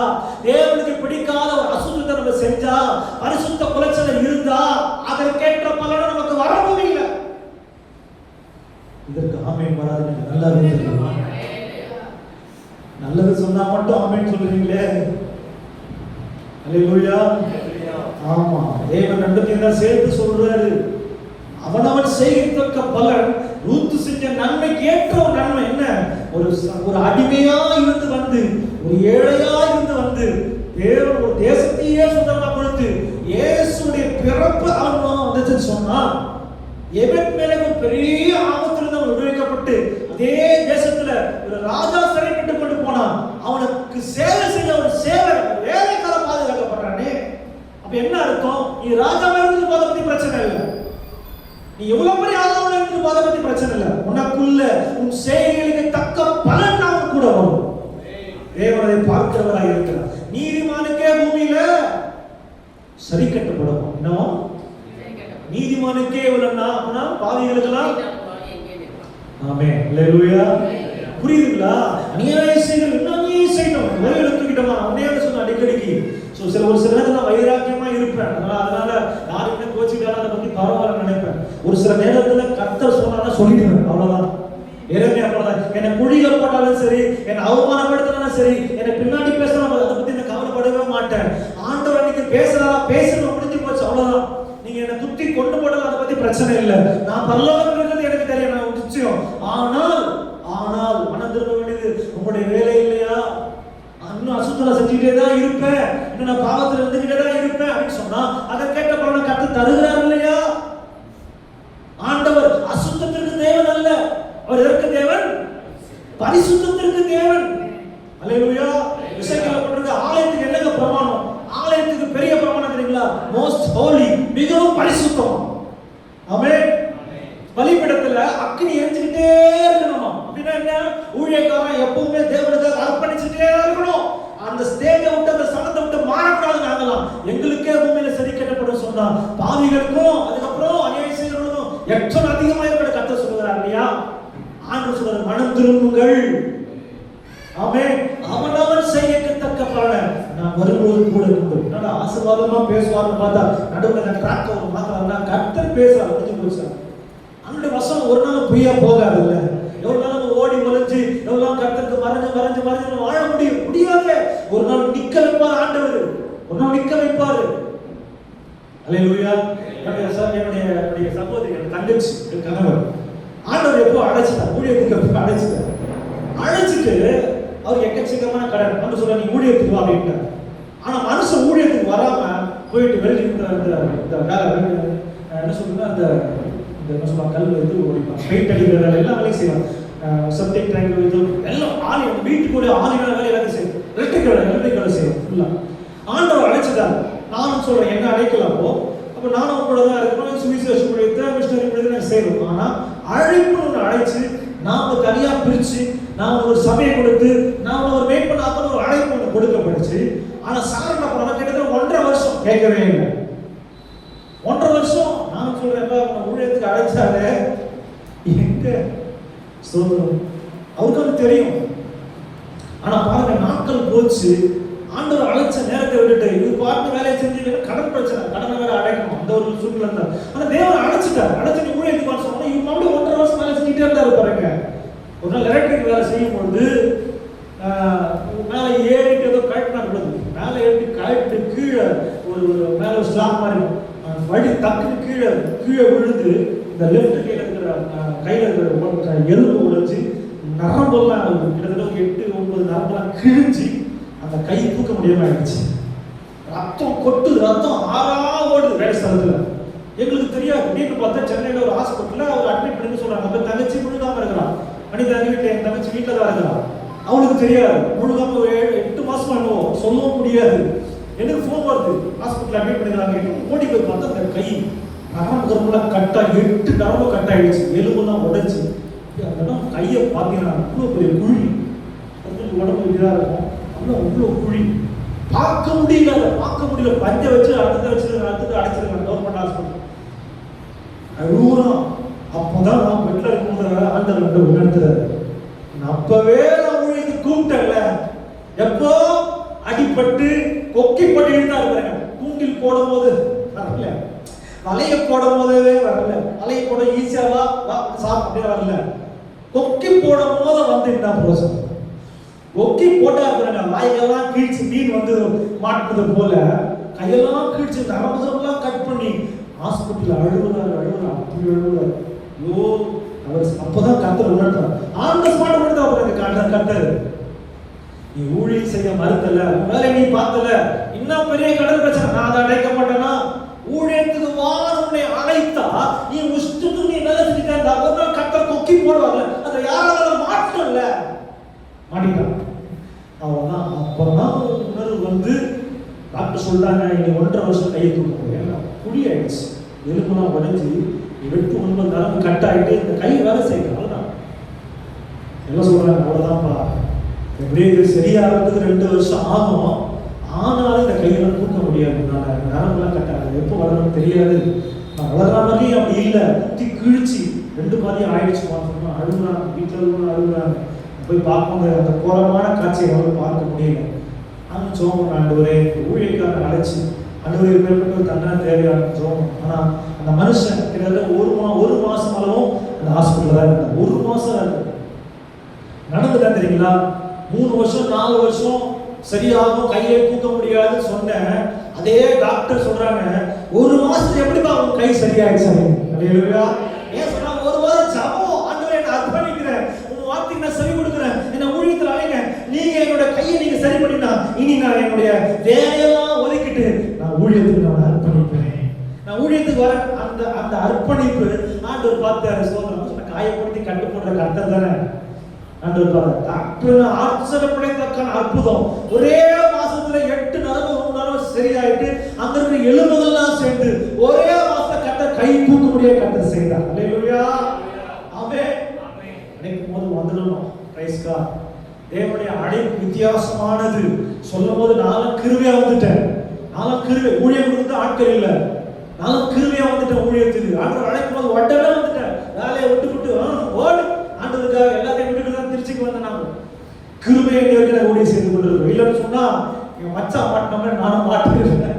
தேவனுக்கு பிடிக்காத ஒரு அசுத்தத்தை நம்ம செஞ்சா, பரிசுத்த குலைச்சல் இருந்தா, அதற்கேற்ற பலன் நமக்கு வரவும் இல்லை. இதற்கு ஆமென் வராதுன்னு நல்லாவே தெரியும். நல்லது சொன்னா மட்டும் ஆமென் சொல்றீங்களே. அல்லேலூயா. ஆமா, தேவன் ரெண்டுத்தையும் சேர்த்து சொல்றாரு. அவனவன் செய்யத்தக்க பலன், ரூத்து செஞ்ச நன்மைக்கு ஏற்ற ஒரு நன்மை என்ன? ஒரு அடிமையா இருந்து வந்து, ஒரு ஏழையா இருந்து வந்து, தேவன் ஒரு தேசத்தையே சொந்தமா கொடுத்து, இயேசுடைய பிறப்பு அவன் வந்துச்சுன்னு சொன்னா, எபெத் மேலே ஒரு பெரிய ஆபத்திலிருந்து அவன் விடுவிக்கப்பட்டு அதே தேசத்துல ஒரு ராஜா சிறைப்பட்டு கொண்டு போனான். அவனுக்கு சேவை செய்ய ஒரு சேவகர், வேலைக்கார பாதுகாக்கப்படுறானே. அப்ப என்ன அர்த்தம்? நீ ராஜாவா இருந்து போதை பத்தி பிரச்சனை இல்லை, நீ எவ்வளவு பெரிய ஆளாக இருந்து போதை பத்தி பிரச்சனை இல்லை, உனக்குள்ள உன் செய்கைகளுக்கு தக்க பலன் அவன் கூட வரும். தேவனை பார்க்கிறவராக இருக்கிறார். நீதிமானுக்கே பூமியில சரி கட்டப்படும். என்னவோ நீதிமானுக்கே இவ்வளவுனா பாவிகளுக்கெல்லாம். ஆமென். அல்லேலூயா. புரியுதுங்களா? அநியாயம் செய்யணும், இன்னும் அநியாயம் செய்யணும். வயிறு தூக்கிட்டோமா அநியாயம் சொன்ன அடிக்கடிக்கு. ஒரு சில நேரம் நான் வைராக்கியமா இருப்பேன், அதனால யாருமே கோச்சிக்காத அதை பத்தி பரவாயில்ல நினைப்பேன். ஒரு சில நேரத்துல கர்த்தர் சொன்னா சொல்லிடுவேன், அவ்வளவுதான். எரேமியா அவ்வளவுதான். என்னை குழியில போட்டாலும் சரி, என்னை அவமானப்படுத்தினாலும் சரி, என்னை பின்னாடி பேசலாம், அதை பத்தி நான் கவலைப்படவே மாட்டேன். ஆண்டவர் அன்னைக்கு பேசணும் முடிஞ்சு போச்சு, அவ்வளவுதான். நீங்க என்ன குத்தி கொண்டு போடலாம், அதை பத்தி பிரச்சனை இல்லை. நான் பரலோகம் இருக்கிறது எனக்கு தெரியும், நான் நிச்சயம். ஆனால் மனம் திரும்ப வேண்டியது உங்களுடைய வேலை இல்லையா? இன்னும் அசுத்தம் செஞ்சுக்கிட்டே தான் இருப்பேன், இன்னும் நான் பாவத்தில் இருந்துகிட்டே தான் இருப்பேன் அப்படின்னு சொன்னா, அதை கேட்ட பலனை கர்த்தர் தருகிறார் இல்லையா? ஆண்டவர் அசுத்தத்திற்கு தேவன் அல்ல, அவர் எதற்கு தேவன்? பரிசுத்தத்திற்கு தேவன். அல்லேலூயா. இசைக்கேல் போட்டிருக்க ஆலயத்துக்கு என்னங்க பிரமாணம்? ஆலயத்துக்கு பெரிய பிரமாணம் தெரியுங்களா? மோஸ்ட் ஹோலி, மிகவும் பரிசுத்தம். ஆமென். பலிபீடத்துல அக்கினி எரிஞ்சுக்கிட்டே இருக்கணும். அப்படின்னா என்ன? ஊழியக்காரன் எப்பவுமே தேவனுக்காக அர்ப்பணிச்சுட்டே இருக்கணும். அந்த ஸ்டேஜை விட்டு, அந்த ஸ்தலத்தை விட்டு மாறக்கூடாது. நாங்களாம் எங்களுக்கே பூமியில சரி கட்டப்படும் சொன்னா, பாவிகளுக்கும் அதுக்கப்புறம் அநியாயம் செய்கிறவர்களுக்கும் எச்சம் அதிகமாக இருக்கிற கர்த்தர் சொல்லுகிறார் இல்லையா? ஆண்டவர் சொல்றார், மனம் திரும்புங்கள். ஆமென். அவனவன் செய்யத்தக்க பலன் நான் வரும்போது கூட இருக்கும். என்னடா ஆசீர்வாதமா பேசுவார்னு பார்த்தா நடுவுல அந்த ட்ராக் ஒரு மாத்திரம்னா கர்த்தர் பேசுறார், முடிஞ்சு போச்சு. அந்த வசனம் ஒரு நாள் பொய்யா போகாது இல்ல. எவ்வளவு நாள் ஓடி ஒளிஞ்சு, எவ்வளவு நாள் கர்த்தருக்கு மறைஞ்சு வாழ முடியாது. ஒரு நாள் நிக்க வைப்பார் ஆண்டவர், ஒரு நாள் நிக்க வைப்பாரு. அல்லேலூயா. என்னுடைய சகோதரி, என் தங்கச்சி, என் கணவர் ஆண்டவர் எப்போ அழைச்சிட்டார், ஊழியத்துக்கு அழைச்சிட்டு அவர் எக்கச்சக்கமான கடன் வந்து சொல்ல, நீ ஊழியத்துக்கு வா அப்படின்ட்டார். ஆனா மனுஷன் ஊழியத்துக்கு வராம போயிட்டு வெளியே என்ன சொல்லுங்க, அந்த என்ன சொல்லுவாங்க, கல் இது ஓடிப்பான், பெயிண்ட் அடிக்கிற வேலை எல்லாம் வேலையும் செய்வாங்க, சப்ஜெக்ட் டேங்க் இது எல்லாம் ஆளி வீட்டுக்குள்ளே ஆளியான வேலை எல்லாத்தையும் செய்யும், எலக்ட்ரிக் வேலை செய்யும் ஃபுல்லா. ஆண்டவர் அழைச்சிட்டார். நானும் சொல்றேன், என்ன அழைக்கலாமோ அப்ப நானும் கூட தான் இருக்கணும், சுவிசேஷம் முடித்த மிஷனரி முடித்து செய்யணும். ஆனா அழைப்புன்னு ஒன்று அழைச்சு நாம தனியா பிரிச்சு, நாம ஒரு சபையை கொடுத்து, நாம ஒரு வெயிட் பண்ண அப்ப ஒரு அழைப்பு ஒன்று கொடுக்கப்படுச்சு. ஆனா சார் என்ன பண்ண கிட்டத்தட்ட 1.5 வருஷம் கேட்கவே இல்லை. 1.5 வருஷம் நானும் சொல்றேன், ஊழியத்துக்கு அழைச்சாரு எங்க ஆனா பாருங்க, நாட்கள் போச்சு, ஆண்டவர் அழைச்ச நேரத்தை விட்டுட்டு இது பார்த்து வேலையை செஞ்சு கடன் பிரச்சனை, கடனை வேற அடைக்கணும், அந்த ஒரு சூழ்நிலை இருந்தார். ஆனா தேவன் அழைச்சிட்டார். அழைச்சு ஊழியத்துக்கு சொன்னா இவங்க மறுபடியும் 1.5 வருஷம் வேலை செஞ்சுட்டே இருந்தாரு பாருங்க. ஒரு நாள் எலக்ட்ரிக் வேலை செய்யும் பொழுது மேல ஏறிட்டு ஏதோ கழட்டினா விடுது, மேல ஏறி கழட்டு கீழே ஒரு மேல ஒரு ஸ்லாப் மாதிரி வழி டக்குன்னு கீழே விழுந்து இந்த லெஃப்ட் கையில இருக்கிற எலும்பு உடைச்சு நரம்பெல்லாம் கிட்டத்தட்ட 8-9 நரம்பெல்லாம் கிழிஞ்சு அந்த கை தூக்க முடியாம ஆயிடுச்சு. ரத்தம் கொட்டுது, ரத்தம் ஆறா ஓடுது வேலை ஸ்தலத்துல. எங்களுக்கு தெரியாது. திடீர்னு பார்த்தா சென்னையில ஒரு ஹாஸ்பிட்டல்ல அவர் அட்மிட் பண்ணி சொல்றாங்க, அப்ப தங்கச்சி முழுகாம இருக்கிறான். மனிதன் வீட்டுல என் தங்கச்சி வீட்டுல தான் இருக்கிறான். அவளுக்கு தெரியாது, முழுகாம 8 மாசமா என்னவோ சொல்லவும் முடியாது. எனக்கு ஃபோன் வருது, ஹாஸ்பிட்டல் அட்மிட் பண்ணிக்கிறாங்க. ஓடி போய் பார்த்தா அந்த கை நரம்புலாம் கட்டா 8 நரம்பு கட் ஆயிடுச்சு, எலும்புலாம் உடைச்சு. அந்த கையை பார்த்தீங்கன்னா அவ்வளோ பெரிய குழி, உடம்பு இதாக இருக்கும், அவ்வளோ குழி, பார்க்க முடியல. பஞ்ச வச்சு அடுத்த அடைச்சிருக்காங்க கவர்மெண்ட் ஹாஸ்பிட்டல். அழுகுறான். அப்போதான் நான் பெட்ல இருக்கும்போது ஆண்டவர் உணர்த்துறாரு. அப்பவே நான் ஊழியத்துக்கு கூப்பிட்டேன்ல, எப்போ அடிபட்டு கொக்கிப்பட்டு இருந்தா இருக்கிறேன். தூண்டில் போடும் போது வரல, வலைய போடும் போதே வரல, வலைய போட ஈஸியாவா சாப்பிட்டே வரல, கொக்கி போடும் போது வந்து என்ன ப்ரோசம். கொக்கி போட்டா இருக்கிறாங்க, வாய்க்கெல்லாம் கீழ்ச்சி மீன் வந்து மாட்டுறது போல கையெல்லாம் கீழ்ச்சி நரம்புலாம் கட் பண்ணி ஹாஸ்பிட்டல் அழுகுறாரு. அப்படி அழுகுறாரு. ஐயோ, அவர் அப்பதான் கத்தர் உணர்த்தார். ஆண்ட ஸ்பாட் உணர்த்தா அப்புறம் கத்தர், நீ ஊழியம் செய்ய மறுத்தல, வேலை நீ பார்த்தல, இன்னும் பெரிய கடன் பிரச்சனை, நான் அதை அடைக்க மாட்டேன்னா ஊழியத்துக்கு வாரனை அழைத்தா நீ உஷ்டத்துக்கு நீ நல்லா செஞ்சுட்டா ஒரு நாள் கத்தர் கொக்கி போடுவாங்க. அதை யாராலும் மாற்றல மாட்டிட்டான். அவதான் அப்பதான் உணர்வு வந்து டாக்டர் சொல்றாங்க, இனி 1.5 வருஷம் கையை தூக்க முடியும். குழி ஆயிடுச்சு, எலும்புலாம் உடைஞ்சு 8-9 நரம்பு கட் ஆகிட்டு இந்த கை வேலை செய்யணும். அவ்வளோதான். என்ன சொல்றாங்க, அவ்வளோதான்ப்பா, எப்படியே இது சரியாகிறதுக்கு 2 வருஷம் ஆகும், ஆனாலும் இந்த கையெல்லாம் தூக்க முடியாது, நரம்புலாம் கட் ஆகுது, எப்போ வளரணும் தெரியாது, நான் வளர்ற மாதிரி அப்படி இல்லை, குத்தி கிழிச்சு 2 மாதிரி ஆயிடுச்சு. பார்த்தோம்னா அழுகுறாங்க, வீட்டில் அழுகுறாங்க. போய் பார்ப்போங்க, அந்த கோரமான காட்சியை அவர்கள் பார்க்க முடியல. ஆனால் ஜோம் ஆண்டவரே, ஊழியக்காரன் அழைச்சி ஆண்டவரே மேற்பட்ட தண்டனை தேவையான ஜோம். ஆனால் அந்த மனுஷன் கிட்டத்தட்ட ஒரு மாசம் அளவும் அந்த ஹாஸ்பிட்டல் தான் இருந்தார். 1 மாசம் நடந்துதான் தெரியுங்களா. 3 வருஷம் 4 வருஷம் சரியாகும், கையை தூக்க முடியாதுன்னு சொன்னேன். அதே டாக்டர் சொல்றாங்க, 1 மாசத்துல எப்படிப்பா உங்க கை சரியாயிடுச்சு. ஏன் சொன்னா, 1 வாரம் ஜபம், ஆண்டவரே நான் அர்ப்பணிக்கிறேன், உங்க வார்த்தைக்கு நான் செவி கொடுக்குறேன், என்ன ஊழியத்தில் அழைங்க, நீங்க என்னோட கையை நீங்க சரி பண்ணினா இனி நான் என்னுடைய வேலையெல்லாம் ஒதுக்கிட்டு நான் ஊழியத்துக்கு நான் அர்ப்பணிப்பேன். நான் ஊழியத்துக்கு வர அந்த அர்ப்பணிப்பு ஆண்டவர் பார்த்தாரு. சோதனை காயப்படுத்தி கட்டு போடுற கர்த்தர் தானே ஆண்டவர் பார்த்தார். டாக்டர் ஆச்சரியப்படைத்தக்கான அற்புதம், ஒரே மாசத்துல 8 நரம்பு சரியாயிட்டு அங்க இருக்கிற எலும்புகள்லாம் சேர்ந்து ஒரே மாசத்துல கர்த்தர் கை தூக்க முடிய கர்த்தர் செய்தார். அல்லேலூயா, ஆமென். அன்னைக்கு போது வந்துடணும். Praise God. தேவனுடைய அழைப்பு வித்தியாசமானது. சொல்லும் போது நானும் கிருபையா வந்துட்டேன், நானும் கிருபை ஊழியம் கொடுத்து ஆட்கள் இல்லை, நானும் கிருபையா வந்துட்டேன் ஊழியத்துக்கு. ஆண்டவர் அழைக்கும் போது உடனே வந்துட்டேன், வேலையை விட்டு ஓடு ஆண்டவருக்காக எல்லாத்தையும் விட்டுட்டு தான் திருச்சிக்கு வந்தேன். நாங்கள் கிருபையை நேர்களை ஊழியம் செய்து கொண்டிருக்கோம். இல்லைன்னு சொன்னா என் மச்சா மாட்டினோம்னா நானும் மாட்டிருக்கேன்,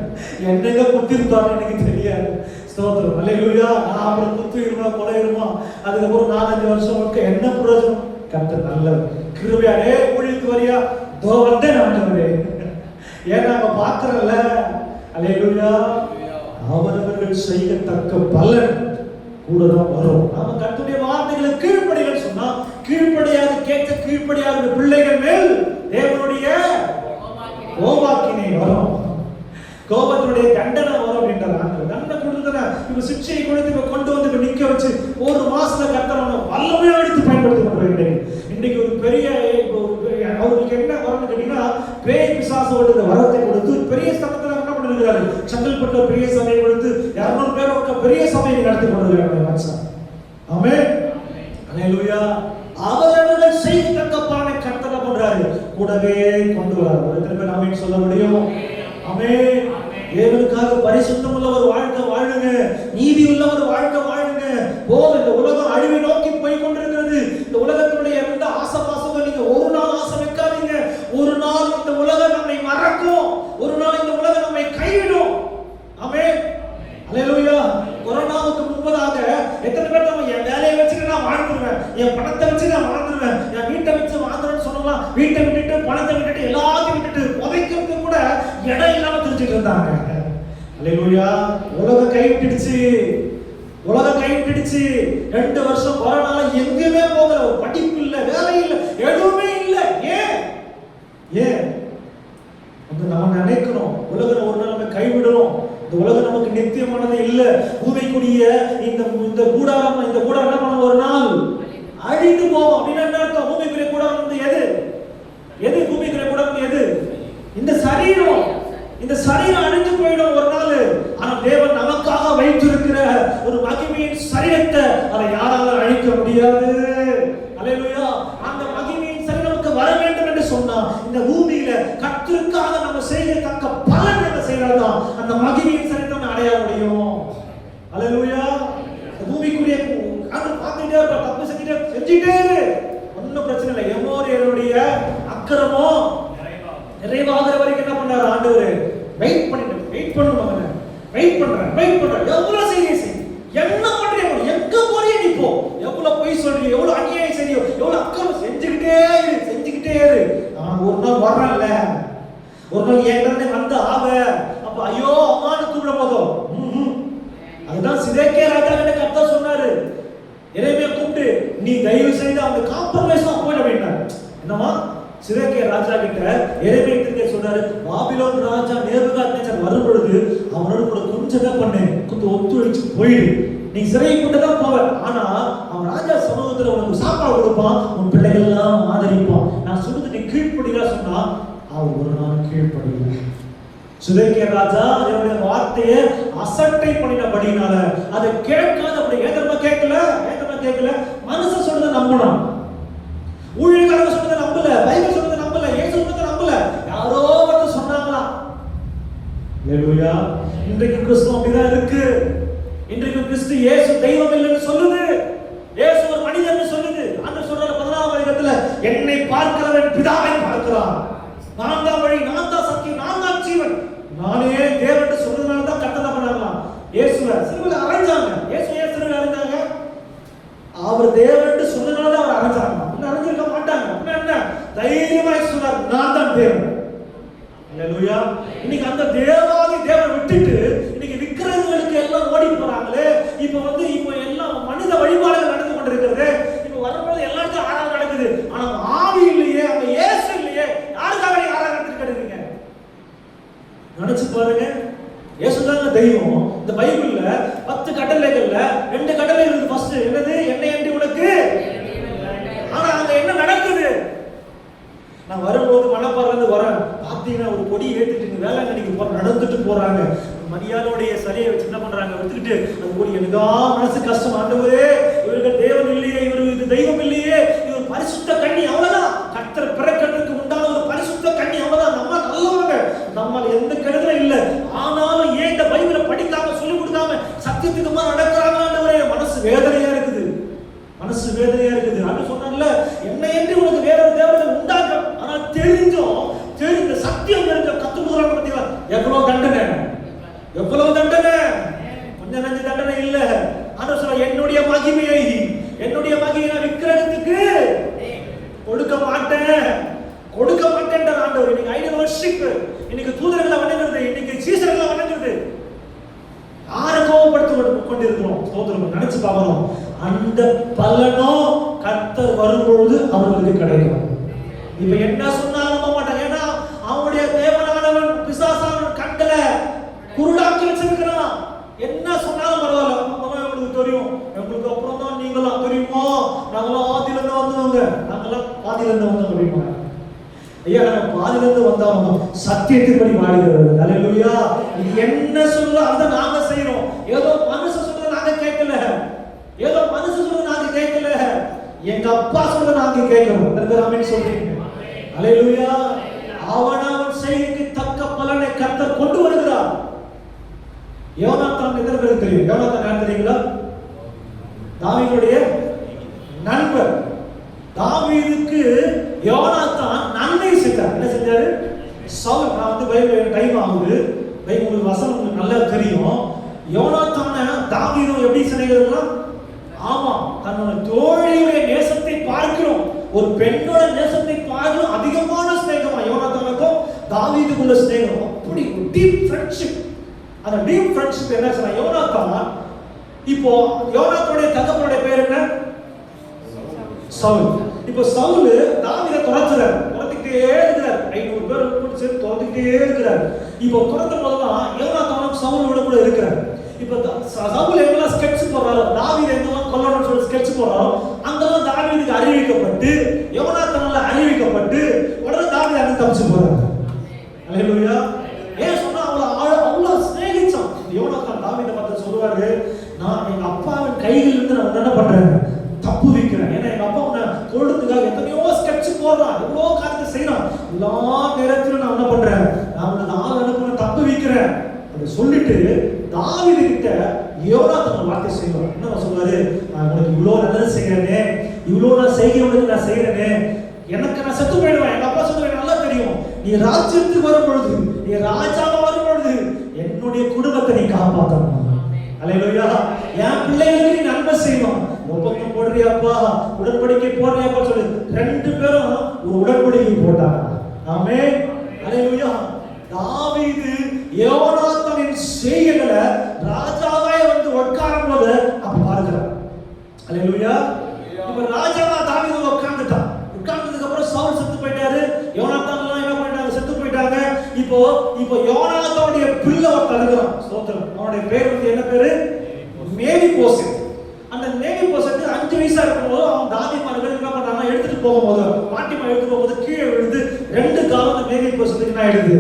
என்னங்க குத்திருப்பான்னு எனக்கு தெரியாது. ஸ்தோத்திரம், அல்லேலூயா. நான் அப்புறம் குத்துருமா கொலையிருமா, அதுக்கப்புறம் 4-5 வருஷம் என்ன பிரயோஜனம். கர்த்தர் நல்லவர், கிருபையாலே ஊழியத்துக்கு வரியா, தோ வந்தேன் ஆண்டவரே. ஏன்னா நாங்க பார்க்கறல்ல, அல்லேலூயா, அவரவர்கள் செய்யத்தக்க பலன் கூட தான் வரும். நாம கர்த்தருடைய வார்த்தைகளை கீழ்ப்படிகள் சொன்னா, கீழ்ப்படியாது கேட்க கீழ்ப்படியாத பிள்ளைகள் மேல் தேவனுடைய கோபாக்கினை வரும், கோபத்துடைய தண்டனை வரும் அப்படின்றாங்க. தண்டனை கொடுத்தன இப்ப சிக்ஷையை கொடுத்து இப்ப கொண்டு வந்து இப்ப நிக்க வச்சு 1 மாசத்துல கர்த்தரவனை வல்லமையா எடுத்து பயன்படுத்தி கொண்டிருக்கிறேன். இன்னைக்கு ஒரு பெரிய அவருக்கு என்ன வரணும் கேட்டீங்கன்னா, பேய் பிசாசு ஓடுற வரத்தை கொடுத்து பெரிய ஸ்தலத்துல என்ன பண்ணிருக்கிறாரு, செங்கல்பட்டு பெரிய சபையை கொடுத்து 200 பேர் பெரிய சபையை நடத்தி கொண்டிருக்கிறாங்க மனுஷன். ஆமென், அல்லேலூயா. அவரவர்கள் செய்யத்தக்க பலனை கர்த்தர் பண்றாரு, கூடவே கொண்டு வராரு. ஒரு திரும்ப ஆமென் சொல்ல முடியும். ஆமென். தேவனுக்காக பரிசுத்தம் உள்ள ஒரு வாழ்க்கை வாழுங்க, நீதி உள்ள ஒரு வாழ்க்கை வாழுங்க. போதும், இந்த உலகம் அழிவை நோக்கி போய் கொண்டிருக்கிறது. இந்த உலகத்துடைய எந்த ஆசை பாசமும் நீங்க ஒரு நாள் ஆசை வைக்காதீங்க. என் பணத்தை வச்சு நான் வாழ்ந்துருவேன், என் வீட்டை வச்சு வாழ்ந்துருவேன்னு சொல்லலாம். வீட்டை விட்டுட்டு பணத்தை விட்டுட்டு எல்லாத்தையும் விட்டுட்டு புதைக்கிறதுக்கு கூட இடம் இல்லாம தெரிஞ்சுட்டு இருந்தாங்க. அல்லேலூயா. உலகம் கைவிட்டுடுச்சு, உலகம் கைவிட்டுடுச்சு. 2 வருஷம் கொரோனால எங்குமே போகல, படிப்பு இல்ல, வேலை இல்ல, எதுவுமே இல்ல. ஏன் ஏன் நம்ம நினைக்கிறோம் உலகம் ஒரு நாள் நம்ம கைவிடுறோம், இந்த உலகம் நமக்கு நித்தியமானது இல்ல, பூமிக்குரிய இந்த கூடாரம் என்ன பண்ண ஒரு நாள் அழிந்து போவோம். அப்படின்னா என்ன அர்த்தம்? பூமிக்குரிய கூடாரம் வந்து எது பூமிக்குரிய கூடாரம் எது? இந்த சரீரம். இந்த சரீரம் அழிஞ்சு போயிடும் ஒரு நாள். ஆனா தேவன் நமக்காக வைத்திருக்கிற ஒரு மகிமையின் சரீரத்தை அதை யாராலும் அழிக்க முடியாது. அல்லேலூயா. அந்த மகிமையின் சரீரம் நமக்கு வர வேண்டும் என்று சொன்னா இந்த பூமியில கர்த்தருக்காக நம்ம செய்யத்தக்க பலன் என்ன செய்யறதா அந்த மகிமையின் சரீரத்தை அடைய முடியும். அல்லேலூயா. பூமிக்குரிய அந்த பார்த்துட்டே தப்பு செஞ்சுட்டே ஒன்னும் பிரச்சனை இல்லை. எமோரியருடைய அக்கிரமம் நிறைவாகிற வரைக்கும் என்ன பண்ணாரு ஆண்டவர்? வெயிட் பண்ணுவாங்க. வெயிட் பண்ற எவ்வளவு செய்ய என்ன பண்றியோ, எங்க போறிய நீ போ, எவ்வளவு பொய் சொல்றியோ, எவ்வளவு அநியாயம் செய்யோ, எவ்வளவு அக்கிரமம் செஞ்சுக்கிட்டே இரு. நான் ஒரு நாள் வர்றேன்ல, ஒரு நாள் ஏற்கனவே வந்து ஆவ அப்ப ஐயோ அம்மான்னு கூப்பிட போதும். அதுதான் சிதேக்கியா ராஜா கிட்ட கர்த்தர் சொன்னாரு, எரேமியா கூப்பிட்டு நீ தயவு செய்து அவங்க காம்ப்ரமைஸா போயிட வேண்டாம். என்னமா சிதேக்கியா ராஜா கிட்ட எரேமியா கிட்ட சொன்னாரு, பாபிலோன் ராஜா நேபுகாத்நேச்சர் வரும் பொழுது அவனோட கூட கொஞ்சம் தான் பண்ணு, கொஞ்சம் ஒத்துழைச்சு போயிடு, நீ சிறை கொண்டு தான் போவ, ஆனா அவன் ராஜா சமூகத்துல உனக்கு சாப்பாடு கொடுப்பான், உன் பிள்ளைகள் எல்லாம் ஆதரிப்பான், நான் சொல்றது நீ கீழ்ப்படியா சொன்னா அவன் ஒரு நாள் கீழ்ப்படியல. சிதேக்கியா ராஜா அவருடைய வார்த்தையை அசட்டை பண்ணினபடினால அதை கேட்காத, அப்படி ஏதமா கேட்கல, மனுஷன் சொல்றதை நம்பணும், ஊழியக்காரங்க சொல்றதை நம்பல, பைபிள் சொல்றதை நம்பல, இயேசு சொல்றதை நம்பல, யாரோ வந்து சொன்னாங்களா. அல்லேலூயா. இன்றைக்கு கிறிஸ்து அப்படிதான் இருக்கு. இன்றைக்கு கிறிஸ்து இயேசு தெய்வம் இல்லைன்னு சொல்லுது, இயேசு ஒரு மனிதன் சொல்லுது. ஆண்டவர் சொல்றாரு 14ஆம் வசனத்துல, என்னை பார்க்கிறவன் பிதாவை பார்க்கிறான், நான் தான் வழி, நான் தான் சத்தியம், நான் தான் ஜீவன், நானே தேவன் சொல்றதுனால தான் கர்த்தர் பண்ணாங்களாம். இயேசுவை சிலுவையில அறைஞ்சாங்க. இயேசு ஏன் சிலுவையில அறைஞ்சாங்க? அவர் தேவன் சொன்னதுனால தான் அவர் அறைஞ்சாங்க, அறைஞ்சிருக்க மாட்டாங்க. என்ன தைரியமா சொன்னார், நான் தான் தேவன். அல்லேலூயா. இன்னைக்கு அந்த தேவாதி தேவனை விட்டுட்டு இன்னைக்கு விக்கிரகங்களுக்கு எல்லாம் ஓடி போறாங்களே. இப்போ எல்லாம் மனித வழிபாடுகள் நடந்து கொண்டிருக்கிறது. இப்போ வரும்போது எல்லாருக்கும் ஆராதனை நடக்குது, ஆனா ஆவி இல்லையே, அவங்க இயேசு இல்லையே, யாருக்காக நீங்க ஆராதனை நடத்திருக்கீங்க? நினைச்சு பாருங்க. இயேசுதாங்க தெய்வம். இந்த பைபிள்ல 10 கட்டளைகள்ல 2 கட்டளைகள் இருக்கு. ஃபர்ஸ்ட் என்னது? என்னை அண்டி உனக்கு. ஆனா அங்க என்ன நடக்குது? நான் வரும்போது மணப்பாறையில இருந்து வரேன், பாத்தீங்கன்னா ஒரு கொடி ஏத்திட்டு வேளாங்கண்ணிக்கு போற நடந்துட்டு போறாங்க. மரியாதையோடைய சரியை வச்சு என்ன பண்றாங்க? எடுத்துக்கிட்டு அது கொடி. எனக்கா மனசு கஷ்டம். ஆண்டவரே, இவர்கள் தேவன் இல்லையே, இது தெய்வம் இல்லையே, இவர் பரிசுத்த கன்னி, அவ்வளவுதான். கர்த்தர் பிறக்கிறதுக்கு உண்டான ஒரு பரிசுத்த கன்னி, அவ்வளவுதான். நம்ம நல்லவங்க, நம்ம எந்த கெடுதலும் இல்லை. ஆனாலும் ஏன் இந்த பைபிளை படிக்காம சொல்லிக் கொடுக்காம சத்தியத்துக்கு மாதிரி நடக்கிறாங்க? ஆண்டவரே, மனசு வேதனையா இருக்குது, மனசு வேதனையா இருக்குது. அது சொன்னாங்கல்ல, என்னை என்று உனக்கு வேற ஒரு தேவர்கள் உண்டாக்க, ஆனா தெரிந்த சத்தியம் தெரிஞ்ச கத்துக்கிறாங்க. பார்த்தீங்களா எவ்வளவு தண்டனை, எவ்வளவு தண்டனை, கொஞ்சம் நஞ்சு தண்டனை இல்ல. ஆனா சொல்ல, என்னுடைய மகிமையை விக்கிரகத்துக்கு கொடுக்க மாட்டேன் ஆண்டவர். இன்னைக்கு ஐடியல் வர்ஷிப், இன்னைக்கு தூதர்களை வணங்குறது, இன்னைக்கு சீசர்களை வணங்குறது, யாரை கோபப்படுத்த கொண்டிருக்கிறோம்? ஸ்தோத்திரம். நினைச்சு பார்க்கணும். அந்த பலனோ கர்த்தர் வரும்பொழுது அவர்களுக்கு கிடைக்கும். இப்ப என்ன சொன்னாலும் நம்ப மாட்டாங்க. ஏன்னா அவனுடைய தேவனானவன் பிசாசானவன் கண்கள குருடாக்கி வச்சிருக்கிறான். என்ன சொன்னாலும் பரவாயில்ல, எங்களுக்கு தெரியும், எங்களுக்கு அப்புறம் தான் நீங்களாம் தெரியுமா, நாங்களாம் ஆதியில இருந்து வந்தவங்க, நாங்களாம் பாதியில இருந்து வந்தவங்க தெரியுமா? ஐயா, நம்ம பாதியில இருந்து வந்தவங்க சத்தியத்தின்படி வாழ்கிறது. அல்லேலூயா. இது என்ன சொல்ல அதை நாங்க செய்யறோம். ஏதோ மனுஷன் சொல்றதை நாங்க கேட்கல, எங்க அப்பா சொல்றதை நாங்க கேட்கிறோம். ஆமென் சொல்றீங்க. அல்லேலூயா. அவன் செய்கைக்கு தக்க பலனை கர்த்தர் கொண்டு வருகிறார். யோனாத்தான் எத்தனை பேருக்கு தெரியும்? யோனாத்தான் யார் தெரியுங்களா? தாவீதுடைய நண்பர். தாவீதுக்கு யோனாத்தான் நன்மை செஞ்சார். என்ன செஞ்சாரு? சவுல், நான் வந்து பைபிள் டைம் ஆகுது, பைபிள் வசனம் உங்களுக்கு நல்லா தெரியும். யோனாத்தான தாவீதும் எப்படி சிநேகிதர்களா? ஆமா, தன்னோட தோழியுடைய நேசத்தை பார்க்கிறோம். ஒரு பெண்ணோட நேசத்தை பார்க்கிறோம். அதிகமான ஸ்நேகமா யோனாத்தானுக்கும் தாவீதுக்குள்ள ஸ்நேகம். அப்படி டீப் ஃப்ரெண்ட்ஷிப். அந்த டீப் ஃப்ரெண்ட்ஷிப் என்ன சொன்னா, யோனாத்தான் இப்போ யோனாத்தானுடைய தகப்பனுடைய பேர் என்ன? சவுல். இப்போ சவுல் தாவீதை துரத்திக்கிட்டே இருக்கிறார். 500 பேர் கூட்டி சேர்த்து துரத்திக்கிட்டே இருக்கிறார். இப்போ துரத்தும் போதுதான் யோனாத்தானும் சவுலோட கூட இருக்கிறார். இப்போ சவுல் எங்கெல்லாம் ஸ்கெட்ச் போடுறாரோ, தாவீதை எங்கெல்லாம் கொல்லணும்னு சொல்லி ஸ்கெட்ச் போடுறாரோ, அங்கெல்லாம் தாவீதுக்கு அறிவிக்கப்பட்டு யோனாத்தானால அறிவிக்கப்பட்டு உடனே தாவீது அங்க தப்பிச்சு போறாரு. அல்லேலூயா. ஏன் சொன்னா அவ்வளவு ஸ்நேகிச்சான். யோனாத்தான் தாவீதை பார்த்து சொல்லுவாரு, நான் எங்க அப்பாவின் கையில் இருந்து நான் என்ன பண்றேன், தப்பு வைக்கிறேன். ஏன்னா எங்க அப்பா உன்னை கொள்றதுக்காக எத்தனையோ ஸ்கெட்ச் போடுறான், எவ்வளோ காரியத்தை செய்யறான். எல்லா நேரத்திலும் நான் என்ன பண்றேன், நான் உனக்கு ஆள் அனுப்புன தப்பு வைக்கிறேன் அப்படி சொல்லிட்டு தாவீது கிட்ட யோனாத்தான் வார்த்தை செய்வார். என்ன சொல்லுவாரு, நான் உனக்கு இவ்வளவு நல்லது செய்யறேனே, இவ்வளவு நான் செய்கிறவனுக்கு நான் செய்யறேனே, எனக்கு நான் செத்து போயிடுவேன். எங்க அப்பா சொல்லுவேன், நல்லா தெரியும், நீ ராஜ்யத்துக்கு வரும் பொழுது, நீ ராஜாவா வரும் பொழுது என்னுடைய குடும்பத்தை நீ காப்பாற்றணும். அல்லேலூயா. என் பிள்ளைகளுக்கு நீ நன்மை செய்யணும். ஒப்பந்தம் போடுறியாப்பா, உடன்படிக்கை போடுறியாப்பா சொல்லு. 2 பேரும் ஒரு உடன்படிக்கை போட்டாங்க. ஆமென். அல்லேலூயா. தாவீது யோனாத்தானின் செய்கைகளை ராஜாவே வந்து உட்காரும் போது அப்ப பார்க்கிறார். அல்லேலூயா. இப்ப ராஜாவா தாவீது உட்கார்ந்துட்டான். உட்கார்ந்ததுக்கு அப்புறம் சவுல் செத்து போயிட்டாரு. யோனாத்தான் எல்லாம் என்ன பண்ணிட்டாங்க, செத்து போயிட்டாங்க. இப்போ யோனாத்தானுடைய பிள்ளை ஒருத்தன் இருக்கிறான். ஸ்தோத்திரம். அவனுடைய பேர் வந்து என்ன பேரு? மேவிபோசேத். அந்த மேவிபோசேத் 5 வயசா இருக்கும்போது அவன் தாதிமார்கள் என்ன பண்றாங்க, எடுத்துட்டு போகும்போது பாட்டிமா எடுத்துட்டு போகும்போது கீழே விழுந்து 2 காலம் அந்த மேவிபோசேத்துக்கு என்ன ஆயிடுது,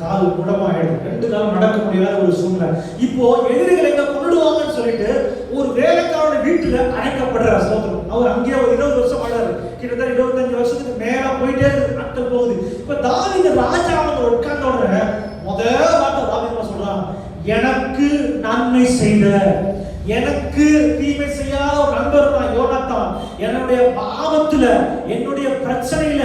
கால் குணமாயிடுது. 2 காலம் நடக்க முடியாத ஒரு சூழ்நிலை. இப்போ எதிரிகளை எங்க கொண்டுடுவாங்கன்னு சொல்லிட்டு ஒரு வேலைக்காரனுடைய வீட்டுல அடைக்கப்படுறார். ஸ்தோத்திரம். அவர் அங்கேயே ஒரு 20 வருஷம் ஆனாரு. கிட்டத்தட்ட 25 வருஷத்துக்கு மேல போயிட்டே இருக்கு, நாட்கள் போகுது. இப்ப தாவீது ராஜா வந்து உட்கார்ந்த உடனே முதல் வார்த்தை தாவீது சொல்றான், எனக்கு நன்மை செய்த, எனக்கு தீமை செய்யாத ஒரு நண்பர் தான் யோனாத்தான். என்னுடைய பாவத்துல, என்னுடைய பிரச்சனையில,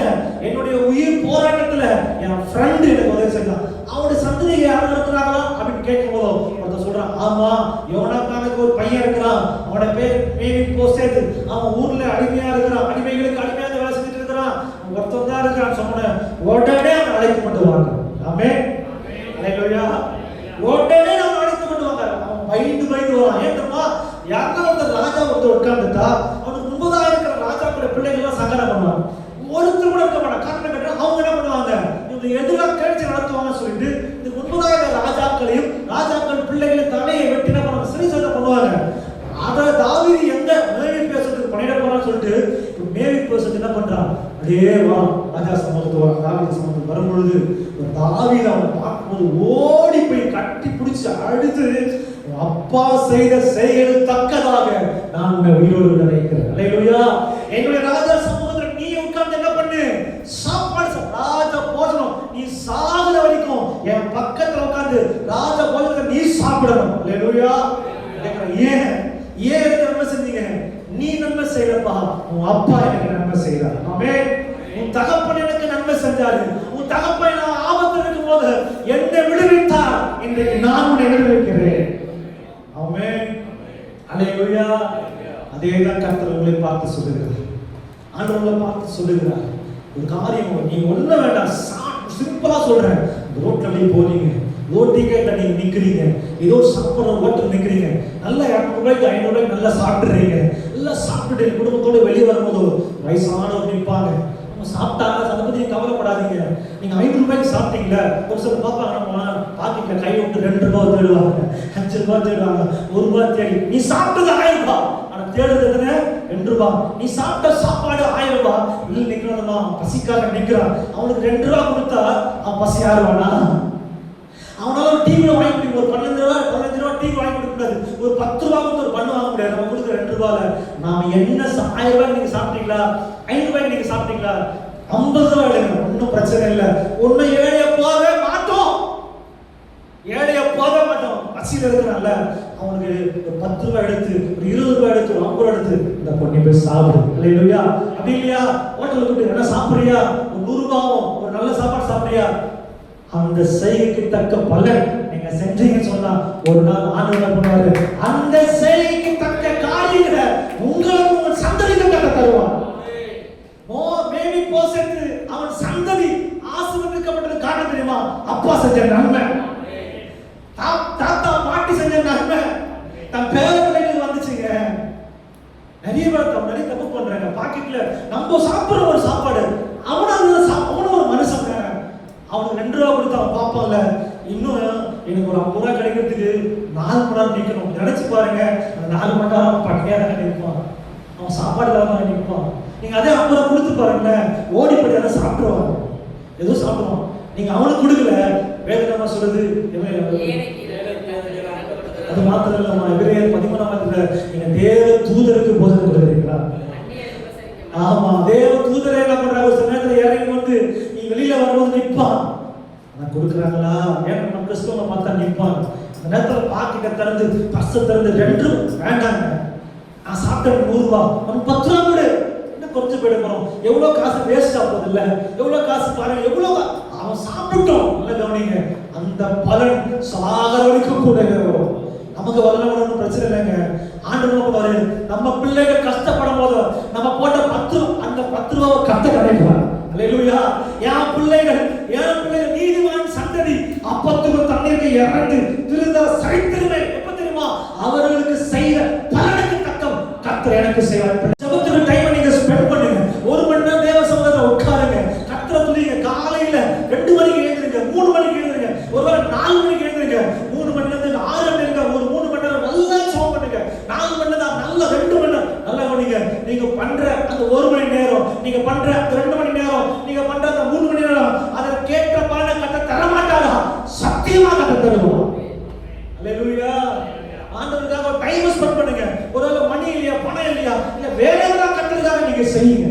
என்னுடைய உயிர் போராட்டத்துல என் ஃப்ரெண்ட் எனக்கு உதவி செய்யலாம். அவனுடைய சந்ததியை யாரும் இருக்கிறாங்களா அப்படின்னு கேட்கும் போது ஒருத்தர் சொல்றான், ஆமா, யோனாத்தானுக்கு ஒரு பையன் இருக்கிறான், அவனோட பேர் மேவிபோசேத். அவன் ஊர்ல அடிமையா இருக்கிறான், அடிமைகளுக்கு அடிமையாக வேலை செஞ்சுட்டு இருக்கிறான், ஒருத்தர் தான் இருக்கிறான் சொன்ன உடனே அவன் அழைத்து கொண்டு வாங்க. ஆமென். அல்லேலூயா. உடனே அவன் அழைத்து கொண்டு வாங்க. அவன் பயந்து வரான். ஏன்னா யாருன்னா ஒருத்தர் ராஜா ஒருத்தர் உட்கார்ந்துட்டா அவனுக்கு முன்பதாக இருக்கிற ராஜாவோட பிள்ளைகள் எல்லாம் சங்கடம் பண்ணுவாங்க. ஒருத்தர் கூட இருக்க மாட்டாங்க. காரணம் கேட்டா அவங்க என்ன பண்ணுவாங்க, இவங்க எதிராக கேட்டு நடத்துவாங்க சொல்லிட்டு இந்த முன்பதாக இருக்கிற ராஜாக்களையும் ராஜாக்கள் பிள்ளைகளின் தலையை வெட்டி என்ன பண்ணுவாங்க, சிறை சேதம் பண்ணுவாங்க. அதை தாவீது எங்க மேவிபோசேத்துக்கு பண்ணிட போறான்னு சொல்லிட்டு மேவிபோசேத் என்ன பண்றான், அப்படியே வா ராஜா சமூகத்துக்கு வர. தாவீது சமூகத்துக்கு வரும்பொழுது தாவீது அவனை பார்க்கும்போது ஓடி போய் கட்டி பிடிச்சு அழுது, அப்பா செய்த செயல் தக்கதாக நான் உன்னை உயிரோடு நினைக்கிறேன். அல்லேலூயா. என்னுடைய ராஜா சமூகத்துல நீ உட்கார்ந்து என்ன பண்ணு, சாப்பாடு ராஜா போஜனம் நீ சாகுற வரைக்கும் என் பக்கத்துல உட்கார்ந்து ராஜா போஜனத்தை நீ சாப்பிடணும். அல்லேலூயா. ஏன் எனக்கு நன்மை செஞ்சீங்க, நீ நன்மை செய்யறப்பா, உன் அப்பா எனக்கு நன்மை செய்யறார். ஆமென். உன் தகப்பன் எனக்கு நன்மை செஞ்சாரு. உன் தகப்பன் நான் ஆபத்தில் இருக்கும் போது என்னை விடுவித்தார். இன்றைக்கு நான் உன்னை விடுவிக்கிறேன். ஆமென். அல்லேலூயா. அதேதான் கர்த்தர் உங்களை பார்த்து சொல்லுகிறார். ஆண்டவர் உங்களை பார்த்து சொல்லுகிறார், ஒரு காரியம் நீ ஒண்ணு வேண்டாம், சிம்பிளா சொல்றேன். ரோட்ல போறீங்க, ரோட்டிக்கேட்ல நீங்க நிக்கிறீங்க, ஏதோ சாப்பிடுற ஹோட்டல் நிக்கிறீங்க, நல்ல 200 ரூபாய்க்கு 500 ரூபாய்க்கு நல்லா சாப்பிடுறீங்க, நல்லா சாப்பிட்டுட்டு குடும்பத்தோட வெளியே வரும்போது வயசானவர் நிற்பாங்க. சாப்பிட்டாங்க, அதை பத்தி கவலைப்படாதீங்க. நீங்க 500 ரூபாய்க்கு சாப்பிட்டீங்களா, ஒரு சில பார்ப்பாங்க, நம்ம பாக்கெட்ல கை விட்டு 2 ரூபாய் தேடுவாங்க, 5 ரூபாய் தேடுவாங்க, 1 ரூபாய் தேடி. நீ சாப்பிட்டது 1000 ரூபாய், ஆனா தேடுறது எத்தனை, 2 ரூபாய். நீ சாப்பிட்ட சாப்பாடு 1000 ரூபாய். இல்லை நிக்கிறோம்மா, பசிக்காக நிக்கிறான், அவனுக்கு 2 ரூபாய் கொடுத்தா அவன் பசி ஆறுவானா? அவனால ஒரு டிவி வாங்கி கொடுக்க, ஒரு 15 ரூபாய் டிவி வாங்கி கொடுக்க கூடாது. ஒரு 10 ரூபாய் கொடுத்து ஒரு பண்ணு வாங்க முடியாது. நம்ம கொடுக்குற 2 ரூபாயில நாம என்ன 1000 ரூபாய்க்கு நீங்க சாப்பிட்டீங்களா, 500 ரூபாய்க்கு நீங்க சாப்பிட்டீங்களா, 50 ரூபாய் எடுங்க, ஒன்றும் பிரச்சனை இல்லை. ஒண்ணு ஏழைய போகவே மாட்டோம், ஏழைய போக மாட்டோம். பசியில் இருக்கிறனால அவனுக்கு ஒரு 10 ரூபாய் எடுத்து, ஒரு 20 ரூபாய் எடுத்து, ஒரு 50 ரூபாய் எடுத்து இந்த பொண்ணு போய் சாப்பிடு. அல்லேலூயா. அப்படி இல்லையா, ஹோட்டலுக்கு கூப்பிட்டு என்ன சாப்பிடுறியா, ஒரு 100 ரூபாயும் ஒரு நல்ல சாப்பாடு சாப்பிடுறியா, அந்த செய்கைக்கு தக்க பலன் நீங்க செஞ்சீங்கன்னு சொன்னா ஒரு நாள் ஆண்டவர் பண்ணுவாரு. அந்த செய்கைக்கு தக்க காரியம் காரியங்கள உங்களுக்கு உங்க சந்ததிக்கு கத்த தருவார். மேபி பர்சன்ட் அவன் சந்ததி ஆசீர்வதிக்கப்பட்டது காரணம் தெரியுமா? அப்பா செஞ்ச நன்மை, தாத்தா பாட்டி செஞ்ச நன்மை தன் பேரப்பிள்ளைகளுக்கு வந்துச்சுங்க. நிறைய பேர் நிறைய தப்பு பண்றாங்க. பாக்கெட்ல நம்ம சாப்பிடுற ஒரு சாப்பாடு அவனும் ஒரு மனுஷன் தானே. அவனுக்கு 2 ரூபா கொடுத்து அவன் பார்ப்பான்ல, இன்னும் எனக்கு ஒரு 50 ரூபா கிடைக்கிறதுக்கு 4 மணி நேரம் நிற்கணும். நினைச்சு பாருங்க, அந்த 4 மணி நேரம் பட்டினியா தான் நிற்பான். அவன் சாப்பாடு இல்லாம நிற்பான். நீங்க அதே 50 ரூபா கொடுத்து பாருங்களேன், ஓடிப்படி அதை சாப்பிடுவான், ஏதோ சாப்பிடுவான். நீங்க அவனுக்கு கொடுக்கல, வேதனை சொல்றது அது மாத்திரம் இல்லம்மா. எபிரேயர் 13 நீங்க தேவ தூதருக்கு போதனை கொடுக்குறீங்களா? ஆமா, தேவ தூதரே என்ன பண்றாங்க? ஒரு சமயத்துல இறங்கி வந்து நீ வெளியில வரும்போது நிற்பான். நான் கொடுக்குறாங்களா ஏன் நம்ம கிறிஸ்தவங்க பார்த்தா நிற்பான். அந்த நேரத்துல பாக்கிட்ட திறந்து பர்ஸை திறந்து 2 வேண்டாங்க, நான் சாப்பிட்டேன் 100 ரூபா, நம்ம 10 ரூபா கூட என்ன கொஞ்சம் போயிட போறோம். எவ்வளவு காசு வேஸ்ட் ஆகுது இல்ல? எவ்வளவு காசு பாருங்க, எவ்வளவு அவன் சாப்பிட்டோம். நல்ல கவனிங்க, அந்த பலன் சாகர வரைக்கும் கூட நமக்கு வரல ஒன்றும் பிரச்சனை இல்லைங்க. ஆண்டவர் பாரு, நம்ம பிள்ளைகள் கஷ்டப்படும் போது நம்ம போட்ட 10 ரூபாவை கத்த கிடைக்கிறார். அல்லேலூயா. என் பிள்ளைகள் நீதிமான் சந்ததி அப்பத்துக்கு தண்ணீருக்கு இறந்து திருந்த சரித்திரமே எப்ப தெரியுமா? அவர்களுக்கு செய்த பலனுக்கு தக்க கர்த்தர் எனக்கு செய்வார். ஜெபத்துக்கு டைம் நீங்க ஸ்பெண்ட் பண்ணுங்க. 1 மணி நேரம் தேவ சமூகத்துல உட்காருங்க, கர்த்தரை துதிங்க. காலையில 2 மணிக்கு எழுந்துருங்க, 3 மணிக்கு எழுந்துருங்க, ஒருவேளை 4 மணிக்கு எழுந்துருங்க, 3 மணில இருந்து 6 மணி நேரம் ஒரு 3 மணி நேரம் நல்லா ஜெபம் பண்ணுங்க. 4 மணி நேரம் நல்லா 2 மணி நேரம் நல்லா கவனிங்க. நீங்க பண்ற அந்த 1 மணி நேரம், நீங்க பண்ற அந்த 2 மணி நேரம், நீங்க பண்ற அந்த 3 மணி நேரம், அதை கேட்ட பலனை கத்த தர மாட்டாரா? சத்தியமா கத்த தருவார். அல்லேலூயா. ஆண்டவருக்காக டைம் ஸ்பெண்ட் பண்ணுங்க. ஒருவேளை மணி இல்லையா, பணம் இல்லையா, இல்ல வேற ஏதாவது கத்தருக்காக நீங்க செய்யுங்க.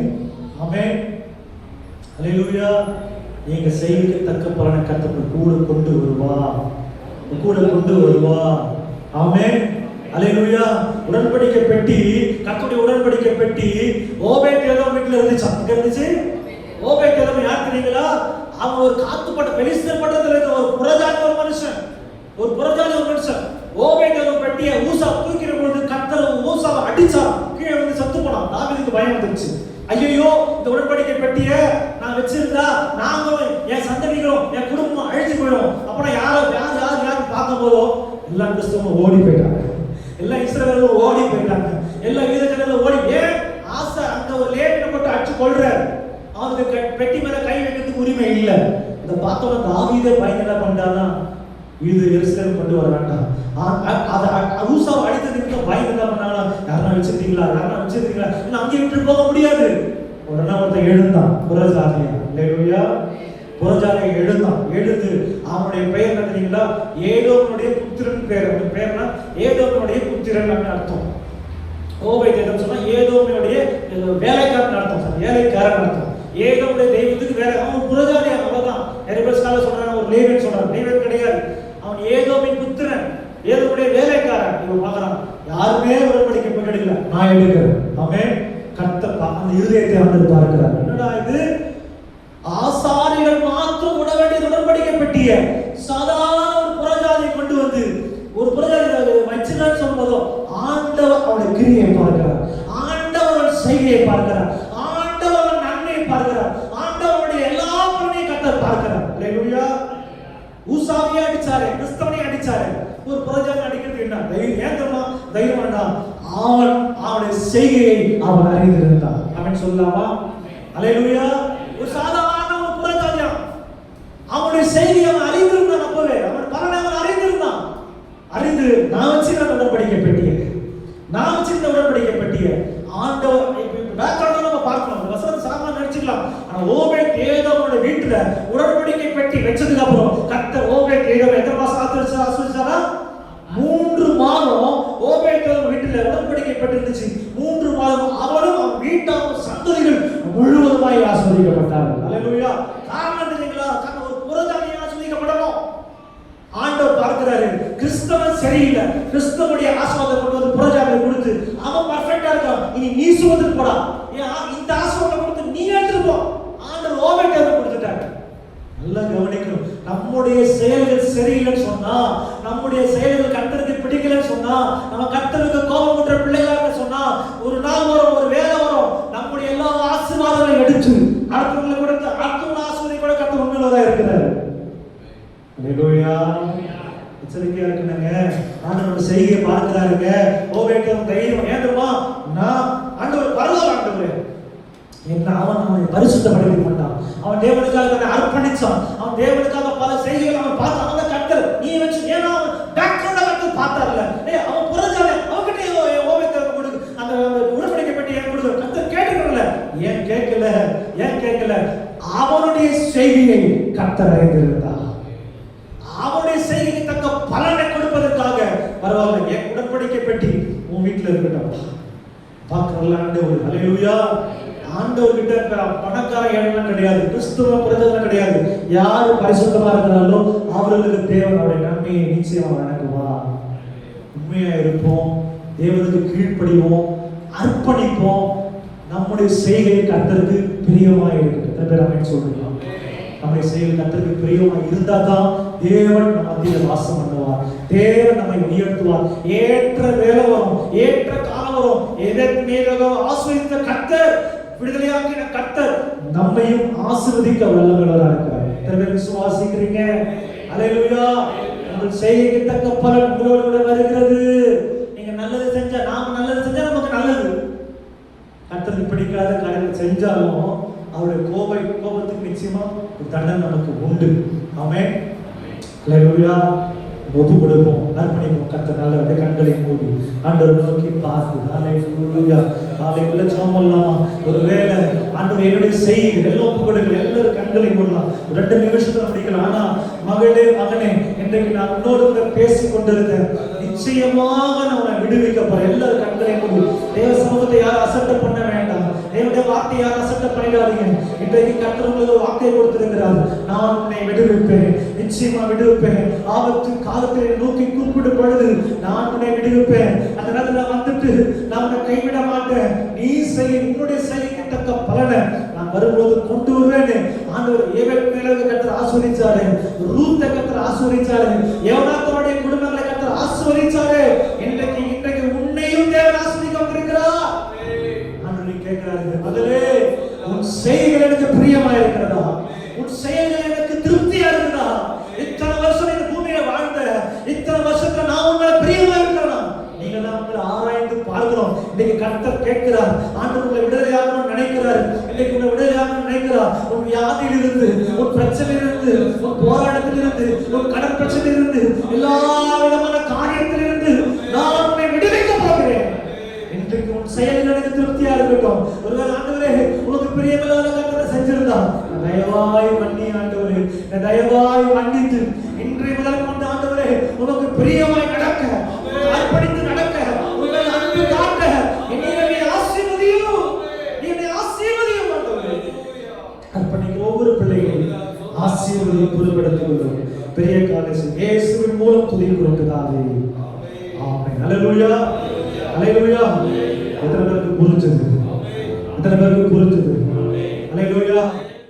ஆமென். அல்லேலூயா. நீங்க செய்ய தக்க பலனை கர்த்தர் கூட கொண்டு வருவா. ஆமென். அல்லேலூயா. உடன்படிக்கை பெட்டி, கர்த்தருடைய உடன்படிக்கை பெட்டி ஓபேத்ஏதோம் வீட்ல இருந்துச்சு. அங்க இருந்துச்சு. ஓபேத்ஏதோம் யார் தெரியுங்களா? அவன் ஒரு காத்துப்பட்ட பெலிஸ்தர் பட்டத்துல இருக்க ஒரு புறஜாதி ஒரு மனுஷன். ஓபேத்ஏதோம் பெட்டியை ஊசா தூக்கிற பொழுது கர்த்தர் ஊசாவை அடிச்சா, கீழே வந்து செத்து போனான். தாவீதுக்கு பயம் வந்துருச்சு. ஐயோ, இந்த உடன்படிக்கை பெட்டியை நான் வச்சிருந்தா நாங்களும் என் சந்ததிகளும் என் குடும்பம் அழிச்சு போயிடும். அப்புறம் யார் பார்க்கும் போதோ எல்லா கிறிஸ்தவங்களும் ஓடி போயிட்டாங்க, எல்லா இஸ்ரவேலும் ஓடி போயிட்டாங்க, எல்லா யூத ஜனங்களும் ஓடி. ஏன்? ஆசை. அங்க ஒரு லேவியனை போட்டு அடிச்சு கொள்றாரு. அவனுக்கு பெட்டி மேல கை வைக்கிறதுக்கு உரிமை இல்லை. இதை பார்த்தோன்னா தாவீதே பயந்து என்ன பண்ணிட்டான்னா, இது எருசலேம் கொண்டு வர வேண்டாம். ஊசாவை அடித்ததுக்கு பயந்து என்ன பண்ணாங்கன்னா, யாரா வச்சிருக்கீங்களா அங்கே விட்டு போக முடியாது. உடனே ஒருத்தன் எழுந்தான், புறஜாதியா. அல்லேலூயா. புறஜாதியை எழுந்து அவனுடைய பெயர் என்ன தெரியுங்களா? ஏதோமுடைய புத்திரன் பேர். அந்த பேர்னா ஏதோமுடைய புத்திரன் அர்த்தம். ஓபேத்ஏதோம் சொன்னா ஏதோமுடைய வேலைக்காரன் அர்த்தம், வேலைக்காரன் அர்த்தம். ஏதோமுடைய தெய்வத்துக்கு வேலை. அவன் புறஜாதியா, அவ்வளவுதான். நிறைய பேர் ஸ்காலர் சொல்றாங்க ஒரு லேவியன் சொல்றாங்க. லேவியன் கிடையாது, அவன் ஏதோமின் புத்திரன், ஏதோமுடைய வேலைக்காரன். இவன் பார்க்கறான், யாருமே உடன்படிக்கை எடுக்கல, நான் எடுக்கிறேன். ஆமென். கர்த்தர் அந்த இருதயத்தை ஆண்டவர் பார்க்கிறார். என்னடா இது? ஆசாரிகள் மாத்திரம் உட வேண்டிய உடன்படிக்கை பெட்டிய சாதாரண ஒரு புறஜாதியை கொண்டு வந்து ஒரு புறஜாதி வச்சுதான் சொல்லும்போதோ ஆண்டவர் அவருடைய கிரியை பார்க்கிறார், ஆண்டவர் செய்கையை பார்க்கிறார், ஆண்டவர் நன்மையை பார்க்கிறார், ஆண்டவருடைய எல்லா பலனையும் கர்த்தர் பார்க்கிறார். அல்லேலூயா. ஊசாவியை அடிச்சாரு, கிறிஸ்தவனை அடிச்சாரு, ஒரு புறஜாதி அடிக்கிறது என்ன தைரியம்? ஏன் தெரியுமா? தைரியம் வேண்டாம். அவனுடைய செய்கையை அவன் அறிந்திருந்தான். அவன் சொல்லலாமா? அல்லேலூயா. ஒரு சாதாரண ஒரு புறஜாதியா அவனுடைய செய்தியை அவன் அறிந்திருந்தான். அப்பவே அவன் பலனை அவன் அறிந்திருந்தான். அறிந்து நான் வச்சிருந்த உடன்படிக்கை பெட்டியை ஆண்டவர் பேக்ரவுண்ட்ல நம்ம பார்க்கணும். வசனம் சாமான் நினைச்சுக்கலாம். ஆனா ஓபேத்ஏதோமோட வீட்டுல உடன்படிக்கை பெட்டி வச்சதுக்கு அப்புறம் கர்த்தர் ஓபேத்ஏதோம் எத்தனை மாசம் ஆசீர்வதிச்சாரா? 3 மாதம் ஓபேத்ஏதோம் வீட்டுல உடன்படிக்கை பெட்டி இருந்துச்சு. 3 மாதம் அவரும் அவன் வீட்டார் சந்ததிகள் முழுவதுமாய் ஆசீர்வதிக்கப்பட்டார்கள். அல்லேலூயா. காரணம் தெரியுங்களா? காரணம் ஒரு புறஜாதியை ஆசீர்வதிக்கப்படணும். ஆண்டவர் பார்க்கிறாரு, கிறிஸ்தவன் சரியில்லை, கிறிஸ்தவனுடைய ஆசீர்வாதம் கொண்டு வந்து புறஜாதியை கொடுத்து அவன் பர்ஃபெக்ட்டா இருக்கான், இனி நீ சுமந்துட்டு போடா, இந்த ஆசீர்வாதம் கொடுத்து நீ எடுத்துட்டு போ. ஆண்டவர் ஓபேத்ஏதோம் கொடுத்துட்டாரு. நல்லா கவனிக்கணும். நம்முடைய செயல்கள் சரியில்லைன்னு சொன்னா, நம்முடைய செயல்கள் கர்த்தருக்கு பிடிக்கலன்னு சொன்னா, நம்ம கர்த்தருக்கு கோபம் பண்ற பிள்ளைகளாக சொன்னா, ஒரு நாள் வரும், ஒரு வேலை வரும், நம்முடைய எல்லா ஆசீர்வாதங்களையும் எடுத்து அடுத்தவங்களுக்கு கொடுத்து அடுத்தவங்க ஆசீர்வாதம் கூட கர்த்தர் உண்மையிலதான் இருக்கிறார். ஹல்லேலூயா. எச்சரிக்கையா இருக்கணுங்க. ஆண்டவரோட செய்கையை பார்க்கிறாருங்க. ஓவேட்டம் தைரியம் ஏந்துமா, நான் ஆண்டவர் பரவாயில்ல, ஆண்டவரே என்ன அவன் பரிசுத்தப்படுத்த மாட்டான். அவன் தேவனுக்காக தன்னை அர்ப்பணிச்சான். அவன் தேவனுக்காக பல செய்திகள் அவன் பார்த்தான். அவன் கர்த்தர் நீ வச்சு ஏன்னா அவன் பேக்ரவுண்ட கர்த்தர் பார்த்தார்ல, அவன் புறஞ்சாலே அவன்கிட்ட ஓவேத்தை கொடுக்கு, அந்த உடன்படிக்கை பெட்டி ஏன் கொடுக்க கர்த்தர் கேட்டுக்கல. ஏன் கேட்கல? அவனுடைய செய்தியை கர்த்தர் அறிந்திருந்தார். அவனுடைய செய்திக்கு தக்க பலனை கொடுப்பதற்காக பரவாயில்ல, என் உடன்படிக்கை பெட்டி உன் வீட்டுல இருக்கட்டும். பார்க்கறல ஆண்டவர். ஹல்லேலூயா. ஆண்டவர்கிட்ட பணக்கார ஏழெல்லாம் கிடையாது, கிறிஸ்துவ பிரஜெல்லாம் கிடையாது. யாரு பரிசுத்தமா இருக்கிறாரோ அவர்களுக்கு தேவன் அவருடைய நன்மையை நிச்சயமா வழங்குவா. உண்மையா இருப்போம், தேவனுக்கு கீழ்ப்படிவோம், அர்ப்பணிப்போம். நம்முடைய செய்கை கர்த்தருக்கு பிரியமா இருக்கு. சொல்றோம் நம்முடைய செயல் கர்த்தருக்கு பிரியமா இருந்தா தான் தேவன் நம்ம மத்தியில வாசம் பண்ணுவார். தேவன் நம்மை உயர்த்துவார். ஏற்ற வேலை வரும், ஏற்ற காலம் வரும். எதற்கு ஆசீர்வதித்த கர்த்தர், விடுதலையாக்கின கர்த்தர் நம்மையும் ஆசீர்வதிக்க வல்லவராக இருக்கிறார். எத்தனை விசுவாசிக்கிறீங்க? ஹல்லேலூயா. உங்கள் செய்கைக்கு தக்க பலன் உங்களோடு கூட வருகிறது. நீங்க நல்லது செஞ்சா, நாம நல்லது செஞ்சா நமக்கு நல்லது. கர்த்தருக்கு பிடிக்காத காரியத்தை செஞ்சாலும் அவருடைய கோபத்துக்கு நிச்சயமா ஒரு தண்டனை நமக்கு உண்டு. ஆமென். ஹல்லேலூயா. ஒப்பு கொடுப்போம், அர்ப்பணிப்போம். கர்த்தர் நல்ல கண்களை மூடி ஆண்டவரை நோக்கி பார்த்து ஹல்லேலூயா. ஹல்லேலூயா சொல்லலாம். ஒருவேளை ஆண்டவர் என்னுடைய செய்தி எல்லாம் ஒப்பு கொடுங்க. எல்லாரும் கண்களை மூடலாம். 2 நிமிஷத்துல முடிக்கலாம். ஆனா மகளே, மகனே, இன்றைக்கு நான் உன்னோடு கூட பேசிக் கொண்டிருக்கேன். நிச்சயமாக நான் உன்னை விடுவிக்க போறேன். எல்லாரும் கண்களை மூடி. தேவ சமூகத்தை யாரும் அசட்டை பண்ண வேண்டாம். தேவனுடைய வார்த்தை யாரும் அசட்டை பண்ணிடாதீங்க. இன்றைக்கு கர்த்தர் உங்களுக்கு ஒரு வார்த்தையை கொடுத்திருக்கிறார். நான் உன்னை விடுவிப்பேன், நிச்சயமா விடுவிப்பேன். ஆபத்து காலத்தில் நோக்கி கூப்பிடும் பொழுது நான் உன்னை விடுவிப்பேன். அந்த நேரத்தில் வந்துட்டு நான் உன்னை கைவிட மாட்டேன். நீ செய், உன்னுடைய செயலுக்கு தக்க பலனை நான் வரும்போது கொண்டு வருவேன். ஆண்டவர் ஏபேல் மேலே கர்த்தர் ஆசீர்வதிச்சாரு, ரூத்தை கர்த்தர் ஆசீர்வதிச்சாரு, யோனாத்தானுடைய குடும்பங்களை கர்த்தர் ஆசீர்வதிச்சாரு. இன்றைக்கு உன்னையும் தேவன் ஆசீர்வதிக்க வந்திருக்கிறார். ஆண்டவர் கேட்கிறாரு, மகளே, உன் செயல்கள் எனக்கு பிரியமா இருக்கிறதா? உன் செயல்கள் எனக்கு திருப்தியா இருக்குதா? இத்தனை வருஷம் இந்த பூமியில வாழ்ந்த, இத்தனை வருஷத்துல நான் உங்களை பிரியமா இருக்கிறேனா? நீங்க தான் உங்களை ஆராய்ந்து பார்க்கிறோம். இன்னைக்கு கர்த்தர் கேட்கிறார். ஆண்டவர் உங்களை விடுதலையாகணும்னு நினைக்கிறார். இன்னைக்கு உங்களை விடுதலையாகணும்னு நினைக்கிறார். உன் வியாதியிலிருந்து, உன் பிரச்சனையிலிருந்து, உன் போராட்டத்திலிருந்து, உன் கடன் பிரச்சனையிலிருந்து, எல்லா விதமான காரியத்திலிருந்து நான் உன்னை விடுவிக்க போகிறேன். இன்றைக்கு உன் செயல்கள் எனக்கு திருப்தியா இருக்கட்டும். ஒருவேளை ஆண்டவரே உனக்கு பிரியமில்லாத காரியத்தை செஞ்சிருந்தா தயவாய் மன்னி ஆண்டவரே, தயவாய் மன்னித்து இன்றைய முதல் கொண்டு ஆண்டவரே உனக்கு பிரியமாய் நடக்க, அர்ப்பணித்து நடக்க, உங்களை அன்பு காட்ட என்னை ஆசீர்வதியும், என்னை ஆசீர்வதியும் ஆண்டவரே. அர்ப்பணிக்கிற ஒவ்வொரு பிள்ளைகளையும் ஆசீர்வதியும் பொறுப்படுத்துகிறோம். பெரிய காலேஜ் இயேசுவின் மூலம் துதிக்கிறோம் பிதாவே. ஆமென். ஹல்லேலூயா. ஹல்லேலூயா. எத்தனை பேருக்கு புரிஞ்சது? எத்தனை பேருக்கு புரிஞ்சது?